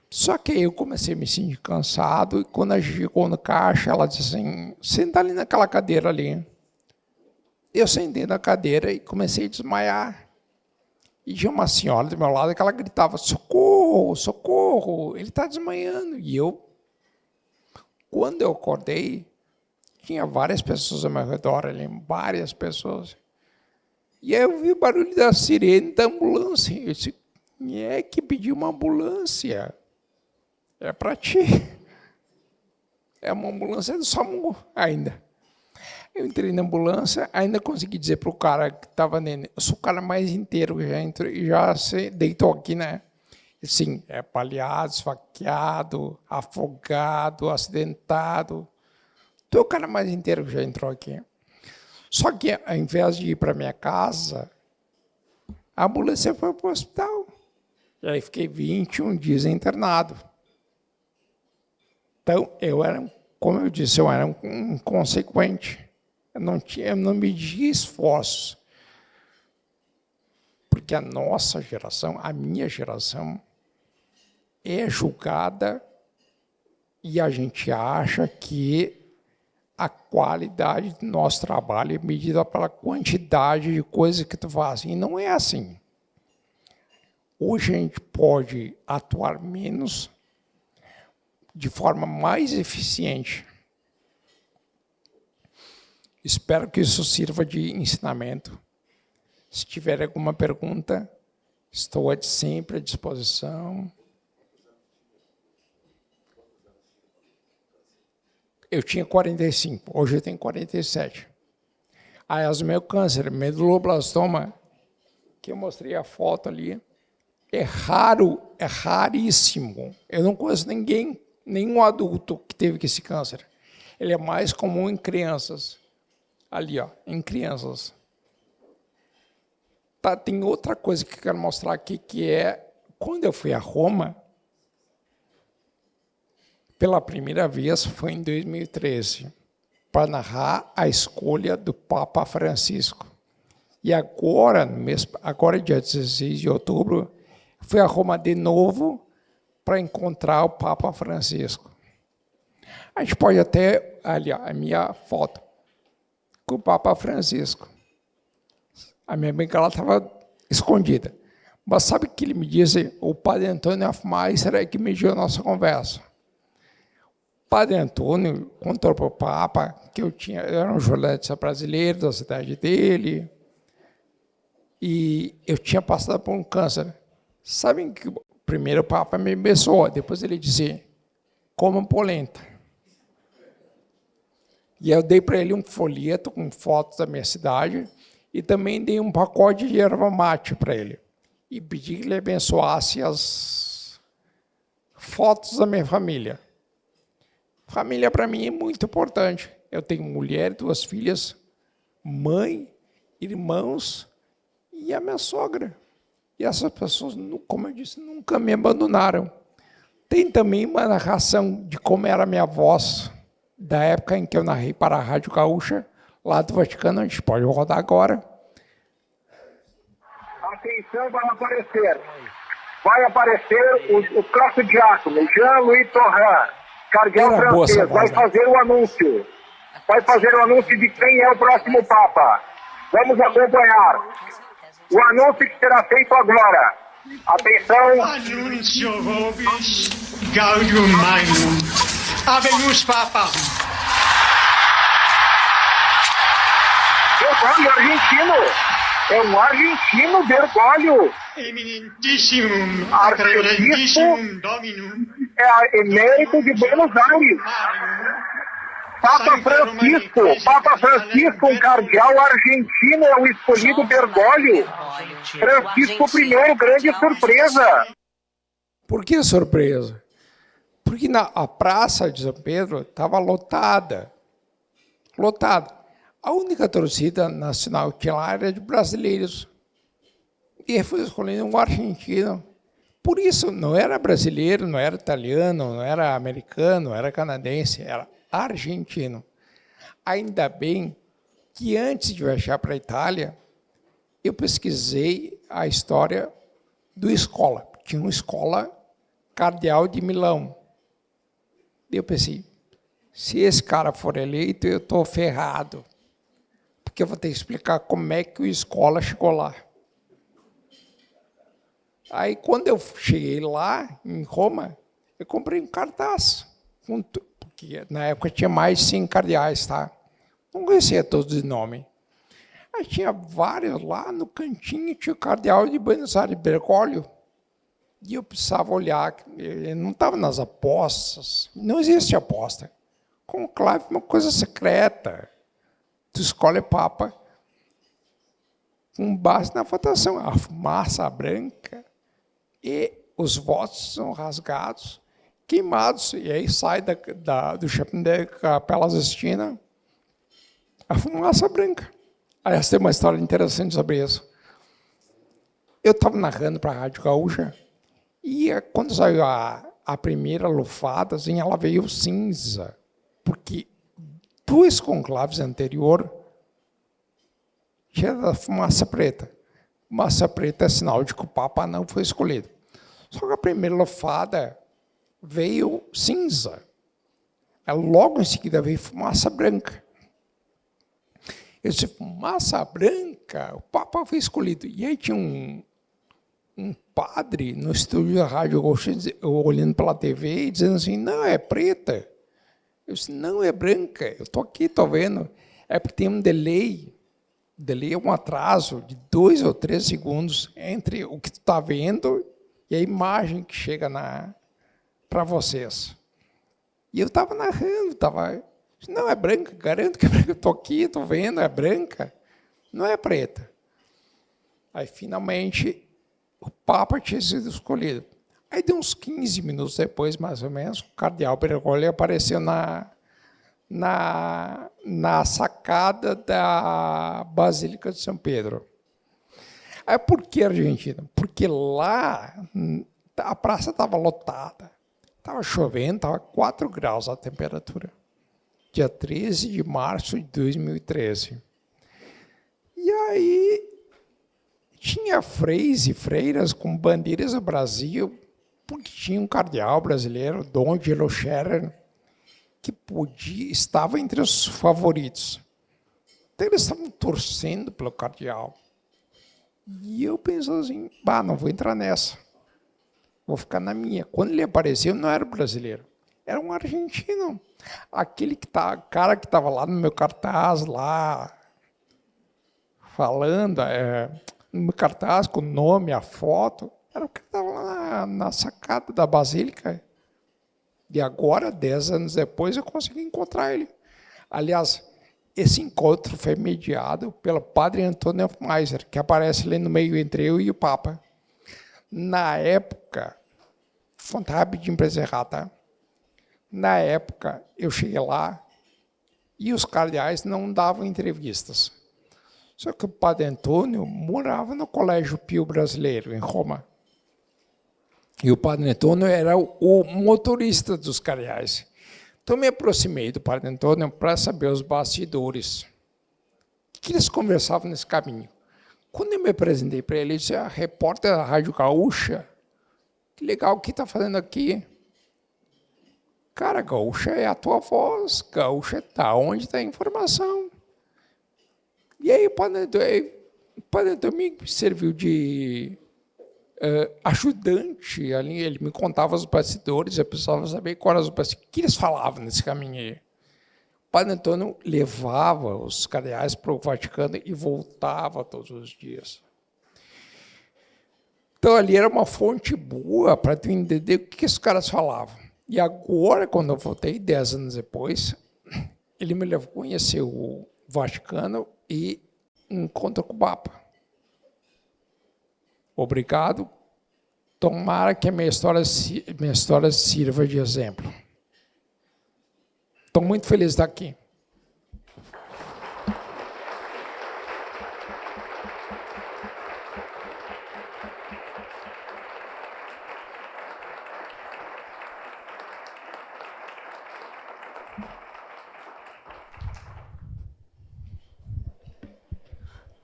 Só que eu comecei a me sentir cansado e quando a gente chegou no caixa, ela disse assim, senta ali naquela cadeira ali. Eu sentei na cadeira e comecei a desmaiar. E tinha uma senhora do meu lado que ela gritava, socorro, socorro, ele está desmaiando. E quando eu acordei, tinha várias pessoas ao meu redor ali, várias pessoas. E aí eu vi o barulho da sirene da ambulância. Eu disse, quem é que pediu uma ambulância? É para ti. É uma ambulância do SAMU ainda. Eu entrei na ambulância, ainda consegui dizer para o cara que estava nele, eu sou o cara mais inteiro que já entrou e já se deitou aqui, né? Sim, é baleado, esfaqueado, afogado, acidentado. Tu é o cara mais inteiro que já entrou aqui. Só que, ao invés de ir para minha casa, a ambulância foi para o hospital. E aí fiquei 21 dias internado. Então, como eu disse, eu era um inconsequente. Eu não media esforços. Porque a nossa geração, a minha geração, é julgada e a gente acha que a qualidade do nosso trabalho é medida pela quantidade de coisas que tu faz. E não é assim. Hoje a gente pode atuar menos, de forma mais eficiente. Espero que isso sirva de ensinamento. Se tiver alguma pergunta, estou sempre à disposição. eu tinha 45, hoje eu tenho 47. Aí, o meu câncer, medulloblastoma, que eu mostrei a foto ali, é raro, é raríssimo. Eu não conheço ninguém, nenhum adulto que teve esse câncer. Ele é mais comum em crianças. Ali, ó, em crianças. Tá, tem outra coisa que eu quero mostrar aqui, que é, quando eu fui a Roma, pela primeira vez, foi em 2013, para narrar a escolha do Papa Francisco. E agora, agora dia 16 de outubro, fui a Roma de novo para encontrar o Papa Francisco. A gente pode até, ali, a minha foto, com o Papa Francisco. A minha bengala estava escondida. Mas sabe o que ele me disse? O padre Antônio Hofmeister é que mediou a nossa conversa. O padre Antônio contou para o Papa que eu era um jornalista brasileiro da cidade dele, e eu tinha passado por um câncer. Sabem que o primeiro Papa me abençoou, depois ele disse, coma polenta. E eu dei para ele um folheto com fotos da minha cidade e também dei um pacote de erva mate para ele. E pedi que ele abençoasse as fotos da minha família. Família, para mim, é muito importante. Eu tenho mulher, 2 filhas, mãe, irmãos e a minha sogra. E essas pessoas, como eu disse, nunca me abandonaram. Tem também uma narração de como era a minha voz, da época em que eu narrei para a Rádio Gaúcha, lá do Vaticano, a gente pode rodar agora. Atenção, vai aparecer o próximo diácono, Jean-Louis Torrin, cardeal francês, vai fazer o anúncio. Vai fazer o anúncio de quem é o próximo Papa. Vamos acompanhar. O anúncio que será feito agora. Atenção. Anúncio vobis gaudium magnum. Habemus Papa. Bergoglio argentino. É um argentino, Bergoglio. Eminentissimum, Arcebispo reverentissimum dominum. é emérito de Buenos Aires. Papa Francisco, um cardeal argentino, é o escolhido Bergoglio. Francisco I, grande surpresa. Por que surpresa? Porque a praça de São Pedro estava lotada. Lotada. A única torcida nacional que tinha lá era de brasileiros. E foi escolhido um argentino. Por isso, não era brasileiro, não era italiano, não era americano, não era canadense, era argentino. Ainda bem que antes de viajar para a Itália, eu pesquisei a história do Escola. Tinha uma escola cardeal de Milão. Eu pensei, se esse cara for eleito, eu estou ferrado. Porque eu vou ter que explicar como é que o Escola chegou lá. Aí, quando eu cheguei lá, em Roma, eu comprei um cartaz. Porque na época tinha mais de 100 cardeais, tá? Não conhecia todos de nome. Aí tinha vários lá no cantinho, tinha o cardeal de Buenos Aires, Bergoglio. E eu precisava olhar, ele não estava nas apostas, não existe aposta. Conclave é uma coisa secreta. Tu escolhe Papa com base na votação. A fumaça branca e os votos são rasgados, queimados, e aí sai do chapéu da Capela Sistina a fumaça branca. Aliás, tem uma história interessante sobre isso. Eu estava narrando para a Rádio Gaúcha, e quando saiu a primeira lufada, assim, ela veio cinza, porque 2 conclaves anteriores tinha da fumaça preta. Fumaça preta é sinal de que o Papa não foi escolhido. Só que a primeira lufada veio cinza. Logo em seguida veio fumaça branca. Eu disse, fumaça branca, o Papa foi escolhido. E aí tinha um padre no estúdio da Rádio Gaúcha, olhando pela TV e dizendo assim, não, é preta. Eu disse, não, é branca. Eu estou aqui, estou vendo. É porque tem um delay. O delay é um atraso de 2 ou 3 segundos entre o que tu está vendo e a imagem que chega para vocês. E eu estava narrando, estava Não, é branca, garanto que é branca. Estou aqui, estou vendo, é branca. Não é preta. Aí, finalmente, o Papa tinha sido escolhido. Aí, de uns 15 minutos depois, mais ou menos, o cardeal Bergoglio apareceu na sacada da Basílica de São Pedro. Aí, por que Argentina? Porque lá a praça estava lotada, estava chovendo, estava 4 graus a temperatura. Dia 13 de março de 2013. E aí tinha freis e freiras com bandeiras do Brasil, porque tinha um cardeal brasileiro, Dom Angelo Scherer, que estava entre os favoritos. Então eles estavam torcendo pelo cardeal. E eu pensei assim, não vou entrar nessa. Vou ficar na minha. Quando ele apareceu, não era brasileiro. Era um argentino. Aquele cara que estava lá no meu cartaz, lá, falando, no meu cartaz, com o nome, a foto, era o que estava lá na sacada da Basílica. E agora, 10 anos depois, eu consegui encontrar ele. Aliás, esse encontro foi mediado pelo padre Antônio Meiser, que aparece ali no meio entre eu e o Papa. Na época, vou contar rapidinho para encerrar, tá? Na época, eu cheguei lá e os cardeais não davam entrevistas. Só que o padre Antônio morava no Colégio Pio Brasileiro, em Roma. E o padre Antônio era o motorista dos cardeais. Então, me aproximei do padre Antônio para saber os bastidores. O que eles conversavam nesse caminho? Quando eu me apresentei para ele, ele disse, repórter da Rádio Gaúcha, que legal, o que está fazendo aqui? Cara, Gaúcha é a tua voz, Gaúcha está onde está a informação. E aí o padre Antônio me serviu de ajudante ali, ele me contava os bastidores, eu precisava saber quais eram os bastidores, o que eles falavam nesse caminho aí. O padre Antônio levava os cardeais para o Vaticano e voltava todos os dias. Então, ali era uma fonte boa para tu entender o que esses caras falavam. E agora, quando eu voltei, 10 anos depois, ele me levou a conhecer o Vaticano e encontro com o Papa. Obrigado. Tomara que a minha história sirva de exemplo. Estou muito feliz de estar aqui.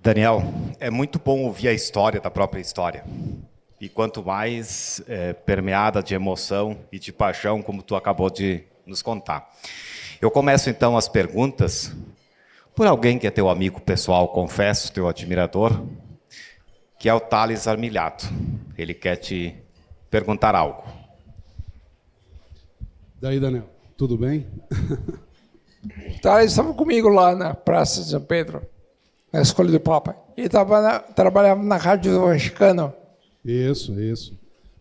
Daniel, é muito bom ouvir a história da própria história. E quanto mais permeada de emoção e de paixão, como tu acabou de nos contar. Eu começo, então, as perguntas por alguém que é teu amigo pessoal, confesso, teu admirador, que é o Thales Armilhato. Ele quer te perguntar algo. Daí, Daniel, tudo bem? Thales estava comigo lá na Praça de São Pedro, na Escola do Papa. Ele trabalhava na Rádio do Vaticano. Isso.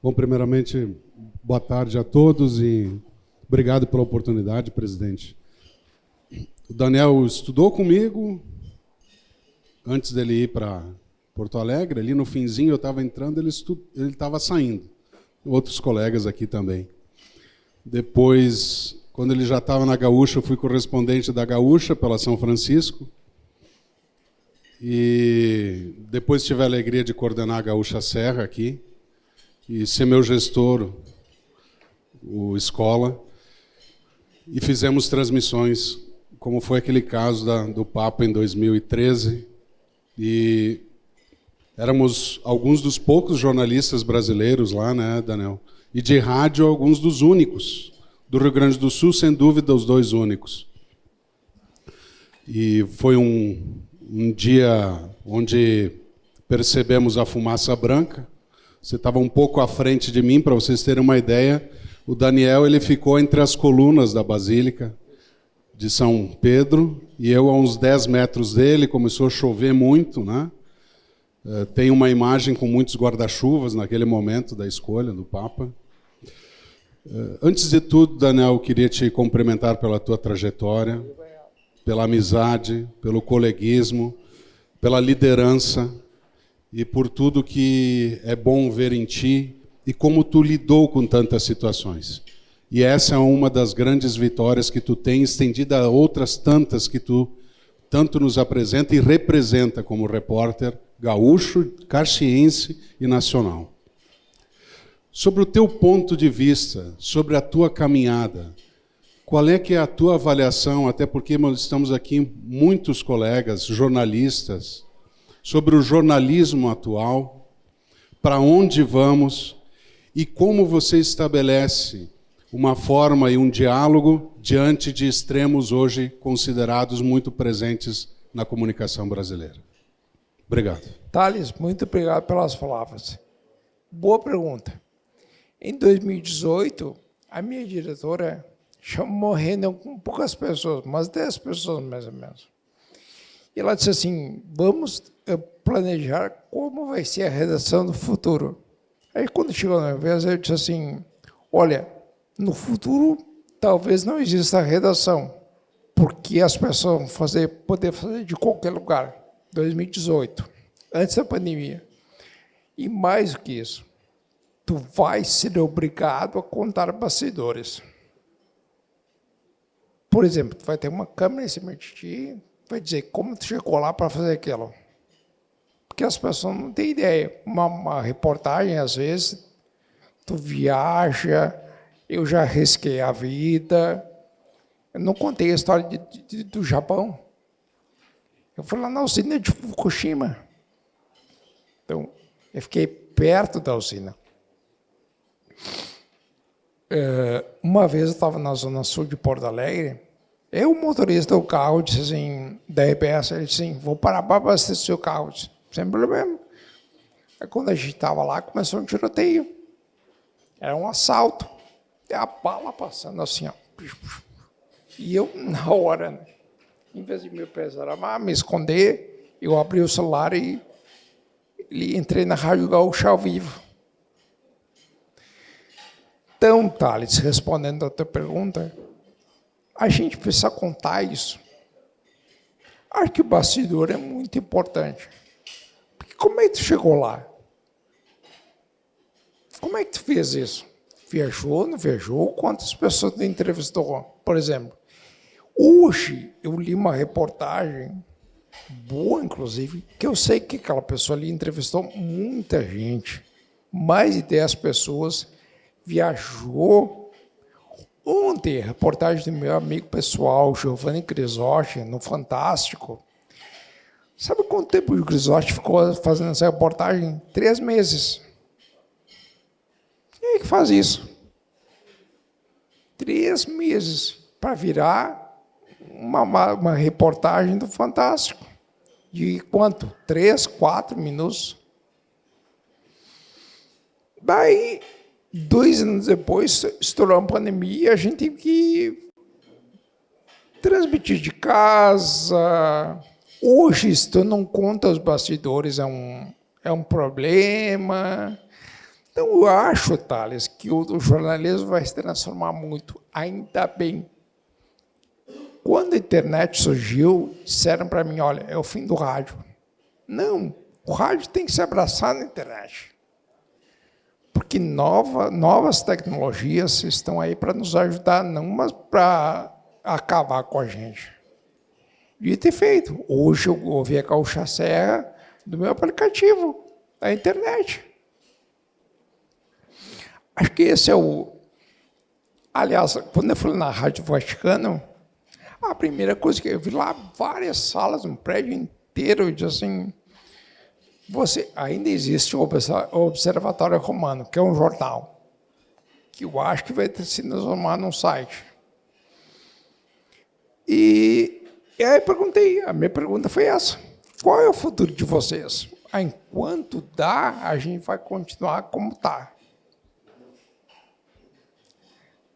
Bom, primeiramente, boa tarde a todos e obrigado pela oportunidade, presidente. O Daniel estudou comigo antes dele ir para Porto Alegre. Ali no finzinho eu estava entrando, ele estava saindo. Outros colegas aqui também. Depois, quando ele já estava na Gaúcha, eu fui correspondente da Gaúcha pela São Francisco. E depois tive a alegria de coordenar a Gaúcha Serra aqui e ser meu gestor, o Escola, e fizemos transmissões, como foi aquele caso do Papa em 2013, e éramos alguns dos poucos jornalistas brasileiros lá, né, Daniel? E de rádio, alguns dos únicos. Do Rio Grande do Sul, sem dúvida, os 2 únicos. E foi um dia onde percebemos a fumaça branca. Você estava um pouco à frente de mim, para vocês terem uma ideia. O Daniel ele ficou entre as colunas da Basílica de São Pedro, e eu a uns 10 metros dele. Começou a chover muito, né? Tem uma imagem com muitos guarda-chuvas naquele momento da escolha do Papa. Antes de tudo, Daniel, eu queria te cumprimentar pela tua trajetória, pela amizade, pelo coleguismo, pela liderança e por tudo que é bom ver em ti e como tu lidou com tantas situações. E essa é uma das grandes vitórias que tu tem, estendida a outras tantas que tu tanto nos apresenta e representa como repórter gaúcho, caxiense e nacional. Sobre o teu ponto de vista, sobre a tua caminhada, qual é que é a tua avaliação, até porque nós estamos aqui muitos colegas, jornalistas, sobre o jornalismo atual, para onde vamos e como você estabelece uma forma e um diálogo diante de extremos hoje considerados muito presentes na comunicação brasileira. Obrigado. Thales, muito obrigado pelas palavras. Boa pergunta. Em 2018, a minha diretora chamou uma reunião com poucas pessoas, umas 10 pessoas mais ou menos. E ela disse assim, vamos planejar como vai ser a redação do futuro. Aí quando chegou na minha vez, eu disse assim, olha, no futuro talvez não exista redação, porque as pessoas vão poder fazer de qualquer lugar. 2018, antes da pandemia. E mais do que isso, tu vai ser obrigado a contar bastidores. Por exemplo, tu vai ter uma câmera em cima de ti, vai dizer como tu chegou lá para fazer aquilo. Porque as pessoas não têm ideia. Uma reportagem, às vezes, tu viaja, eu já risquei a vida. Eu não contei a história do Japão. Eu fui lá na usina de Fukushima. Então, eu fiquei perto da usina. Uma vez eu estava na zona sul de Porto Alegre, o motorista do carro disse assim, da RBS, ele disse assim, vou parar para abastecer o carro. Disse, sem problema. Aí quando a gente estava lá, começou um tiroteio. Era um assalto. E a bala passando assim, ó. E eu, na hora, né, em vez de me preservar, me esconder, eu abri o celular e entrei na Rádio Gaúcha ao vivo. Então, Thales, respondendo a tua pergunta, a gente precisa contar isso. Acho que o bastidor é muito importante. Porque como é que tu chegou lá? Como é que tu fez isso? Viajou, não viajou? Quantas pessoas tu entrevistou? Por exemplo, hoje eu li uma reportagem, boa inclusive, que eu sei que aquela pessoa ali entrevistou muita gente, mais de 10 pessoas, viajou. Ontem, reportagem do meu amigo pessoal, Giovanni Grisotti, no Fantástico. Sabe quanto tempo o Grisotti ficou fazendo essa reportagem? 3 meses. Quem é que faz isso? 3 meses para virar uma reportagem do Fantástico. De quanto? 3, 4 minutos. Daí, 2 anos depois, estourou a pandemia, a gente teve que transmitir de casa. Hoje, se tu não conta os bastidores, é um problema. Então, eu acho, Thales, que o jornalismo vai se transformar muito, ainda bem. Quando a internet surgiu, disseram para mim, olha, é o fim do rádio. Não, o rádio tem que se abraçar na internet. Porque novas tecnologias estão aí para nos ajudar, não mas para acabar com a gente. Devia ter feito. Hoje eu ouvi a Gaúcha Serra do meu aplicativo, da internet. Acho que esse é o... Aliás, quando eu fui na Rádio Vaticano, a primeira coisa que eu vi lá, várias salas, um prédio inteiro, eu disse assim, ainda existe o Observatório Romano, que é um jornal, que eu acho que vai se transformar num site. E aí perguntei, a minha pergunta foi essa, qual é o futuro de vocês? Enquanto dá, a gente vai continuar como está.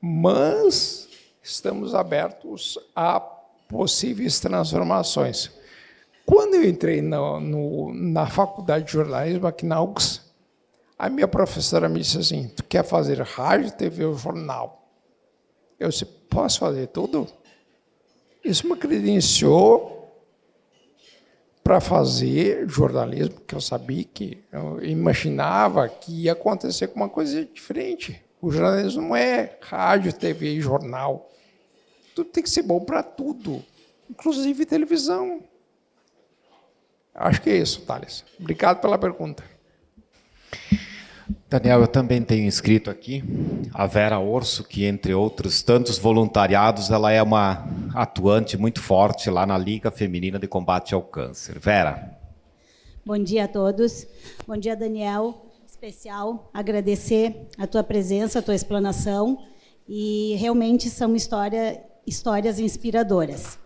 Mas estamos abertos a possíveis transformações. Quando eu entrei na faculdade de jornalismo aqui na UX, A minha professora me disse assim, tu quer fazer rádio, TV ou jornal? Eu disse, posso fazer tudo? Isso me credenciou para fazer jornalismo, que eu sabia que, eu imaginava que ia acontecer com uma coisa diferente. O jornalismo não é rádio, TV e jornal. Tudo tem que ser bom para tudo, inclusive televisão. Acho que é isso, Thales. Obrigado pela pergunta. Daniel, eu também tenho inscrito aqui a Vera Orso, que, entre outros tantos voluntariados, ela é uma atuante muito forte lá na Liga Feminina de Combate ao Câncer. Vera. Bom dia a todos. Bom dia, Daniel. Especial agradecer a tua presença, a tua explanação, e realmente são histórias inspiradoras.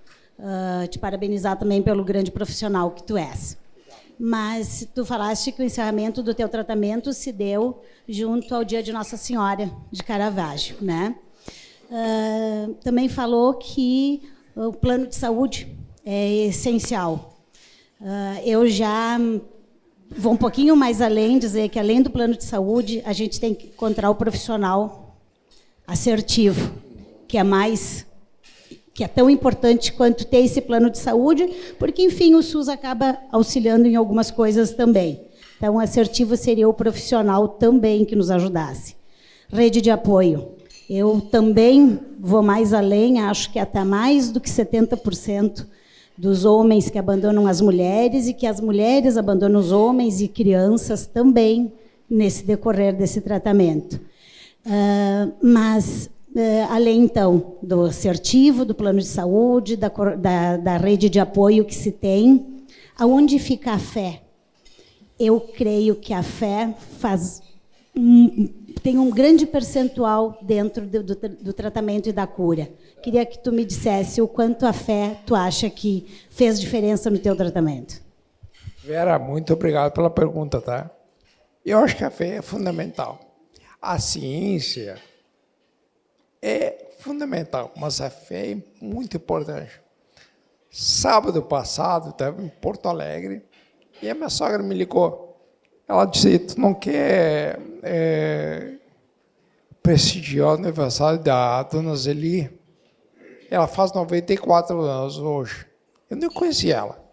Te parabenizar também pelo grande profissional que tu és. Mas tu falaste que o encerramento do teu tratamento se deu junto ao dia de Nossa Senhora de Caravaggio, né? Também falou que o plano de saúde é essencial. Eu já vou um pouquinho mais além, dizer que além do plano de saúde, a gente tem que encontrar o profissional assertivo, que é tão importante quanto ter esse plano de saúde, porque, enfim, o SUS acaba auxiliando em algumas coisas também. Então, assertivo seria o profissional também que nos ajudasse. Rede de apoio. Eu também vou mais além, acho que até mais do que 70% dos homens que abandonam as mulheres e que as mulheres abandonam os homens e crianças também nesse decorrer desse tratamento. Mas além, então, do assertivo, do plano de saúde, da rede de apoio que se tem, aonde fica a fé? Eu creio que a fé tem um grande percentual dentro do tratamento e da cura. Queria que tu me dissesse o quanto a fé tu acha que fez diferença no teu tratamento. Vera, muito obrigado pela pergunta, tá? Eu acho que a fé é fundamental. A ciência é fundamental, mas a fé é muito importante. Sábado passado, estava em Porto Alegre, e a minha sogra me ligou. Ela disse, tu não quer prestigiar o aniversário da dona Zeli? Ela faz 94 anos hoje. Eu não conheci ela,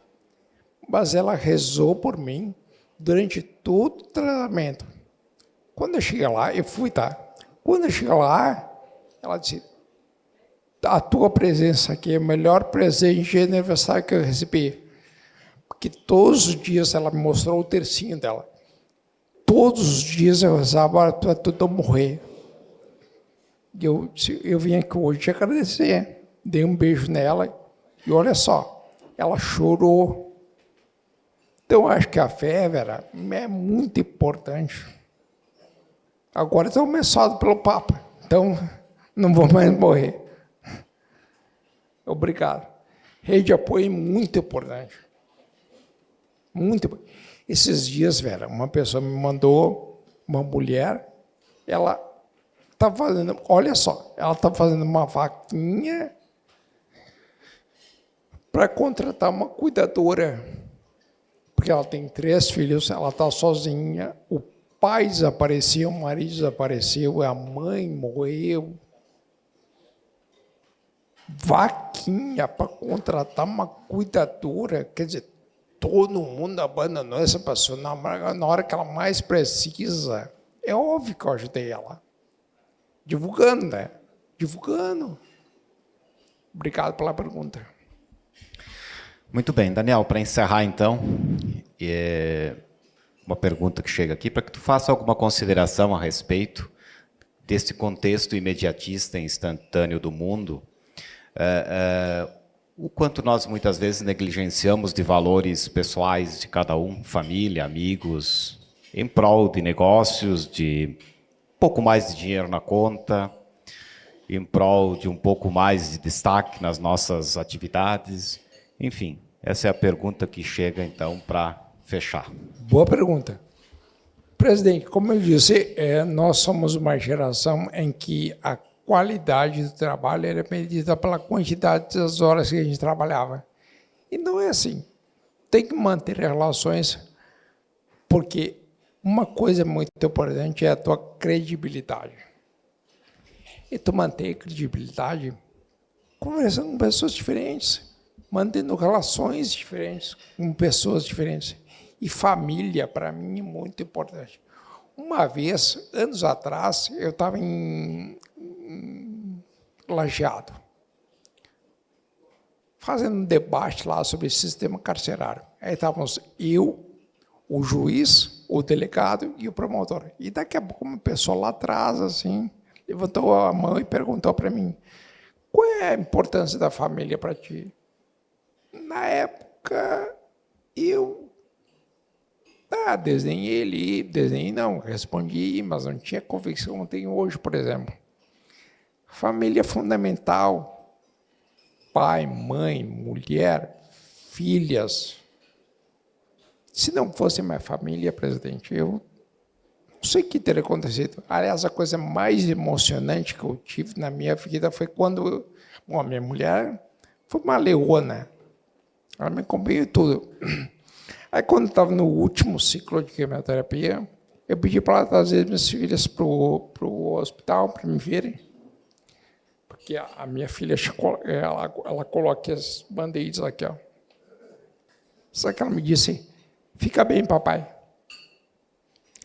mas ela rezou por mim durante todo o tratamento. Quando eu cheguei lá, eu fui, tá? Quando eu cheguei lá, ela disse, a tua presença aqui é o melhor presente de aniversário que eu recebi. Porque todos os dias ela me mostrou o tercinho dela. Todos os dias eu rezava para tu não morrer. E eu vim aqui hoje te agradecer. Dei um beijo nela e olha só, ela chorou. Então, acho que a fé, Vera, é muito importante. Agora estou abençoado pelo Papa, então não vou mais morrer. Obrigado. Rede de apoio é muito importante. Muito importante. Esses dias, Vera, uma pessoa me mandou, uma mulher, ela está fazendo, olha só, ela está fazendo uma vaquinha para contratar uma cuidadora, porque ela tem 3 filhos, ela está sozinha, o pai desapareceu, o marido desapareceu, a mãe morreu. Vaquinha para contratar uma cuidadora, quer dizer, todo mundo abandonou essa pessoa na hora que ela mais precisa. É óbvio que eu ajudei ela. Divulgando, né? Divulgando. Obrigado pela pergunta. Muito bem, Daniel, para encerrar, então, uma pergunta que chega aqui, para que tu faça alguma consideração a respeito desse contexto imediatista e instantâneo do mundo, o quanto nós muitas vezes negligenciamos de valores pessoais de cada um, família, amigos, em prol de negócios, de um pouco mais de dinheiro na conta, em prol de um pouco mais de destaque nas nossas atividades. Enfim, essa é a pergunta que chega, então, para fechar. Boa pergunta. Presidente, como eu disse, nós somos uma geração em que a qualidade do trabalho era medida pela quantidade das horas que a gente trabalhava. E não é assim. Tem que manter relações, porque Uma coisa muito importante é a tua credibilidade. E tu manter a credibilidade conversando com pessoas diferentes, mantendo relações diferentes com pessoas diferentes. E família, para mim, é muito importante. Uma vez, anos atrás, eu estava em Lajeado, fazendo um debate lá sobre o sistema carcerário. Aí estávamos eu, o juiz, o delegado e o promotor. E daqui a pouco uma pessoa lá atrás, assim, levantou a mão e perguntou para mim: qual é a importância da família para ti? Na época, eu desenhei não, respondi, mas não tinha convicção como tenho hoje, por exemplo. Família é fundamental. Pai, mãe, mulher, filhas. Se não fosse minha família, presidente, eu não sei o que teria acontecido. Aliás, a coisa mais emocionante que eu tive na minha vida foi quando a minha mulher foi uma leona. Ela me acompanhou tudo. Aí, quando eu estava no último ciclo de quimioterapia, eu pedi para ela trazer minhas filhas para o hospital para me verem. Porque a minha filha, ela coloca as band-aids aqui, ó. Só que ela me disse: fica bem, papai.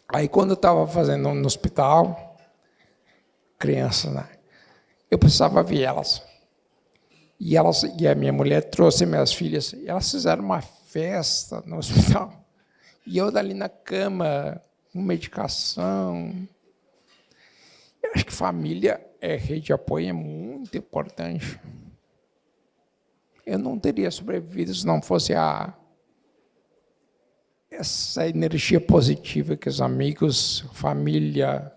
Aí, quando eu estava fazendo no hospital, crianças, né? Eu precisava ver elas. E a minha mulher trouxe minhas filhas. E elas fizeram uma festa no hospital. E eu dali na cama, com medicação. Eu acho que família rede de apoio é muito importante. Eu não teria sobrevivido se não fosse essa energia positiva que os amigos, família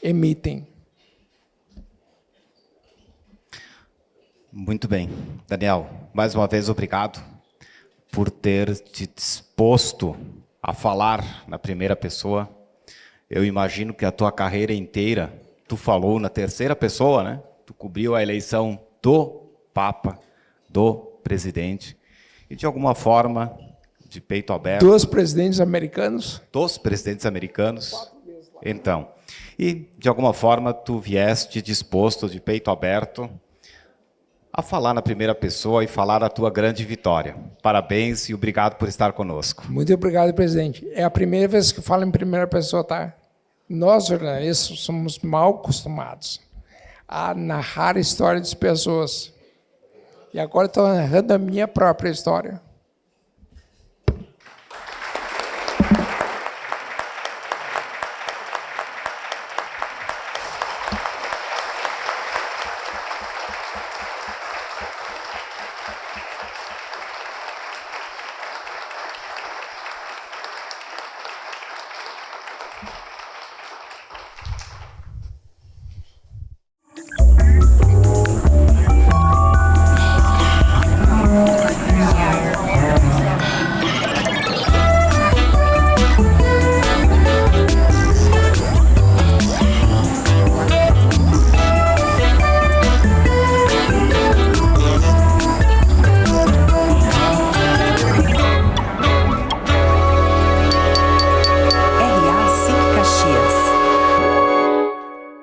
emitem. Muito bem. Daniel, mais uma vez, obrigado por ter te disposto a falar na primeira pessoa. Eu imagino que a tua carreira inteira, tu falou na terceira pessoa, né? Tu cobriu a eleição do Papa, do presidente, e de alguma forma, de peito aberto... Dos presidentes americanos? Dos presidentes americanos. Então, e de alguma forma tu vieste disposto, de peito aberto, a falar na primeira pessoa e falar da tua grande vitória. Parabéns e obrigado por estar conosco. Muito obrigado, presidente. É a primeira vez que eu falo em primeira pessoa, tá? Nós, jornalistas, somos mal acostumados a narrar histórias de pessoas. E agora estou narrando a minha própria história.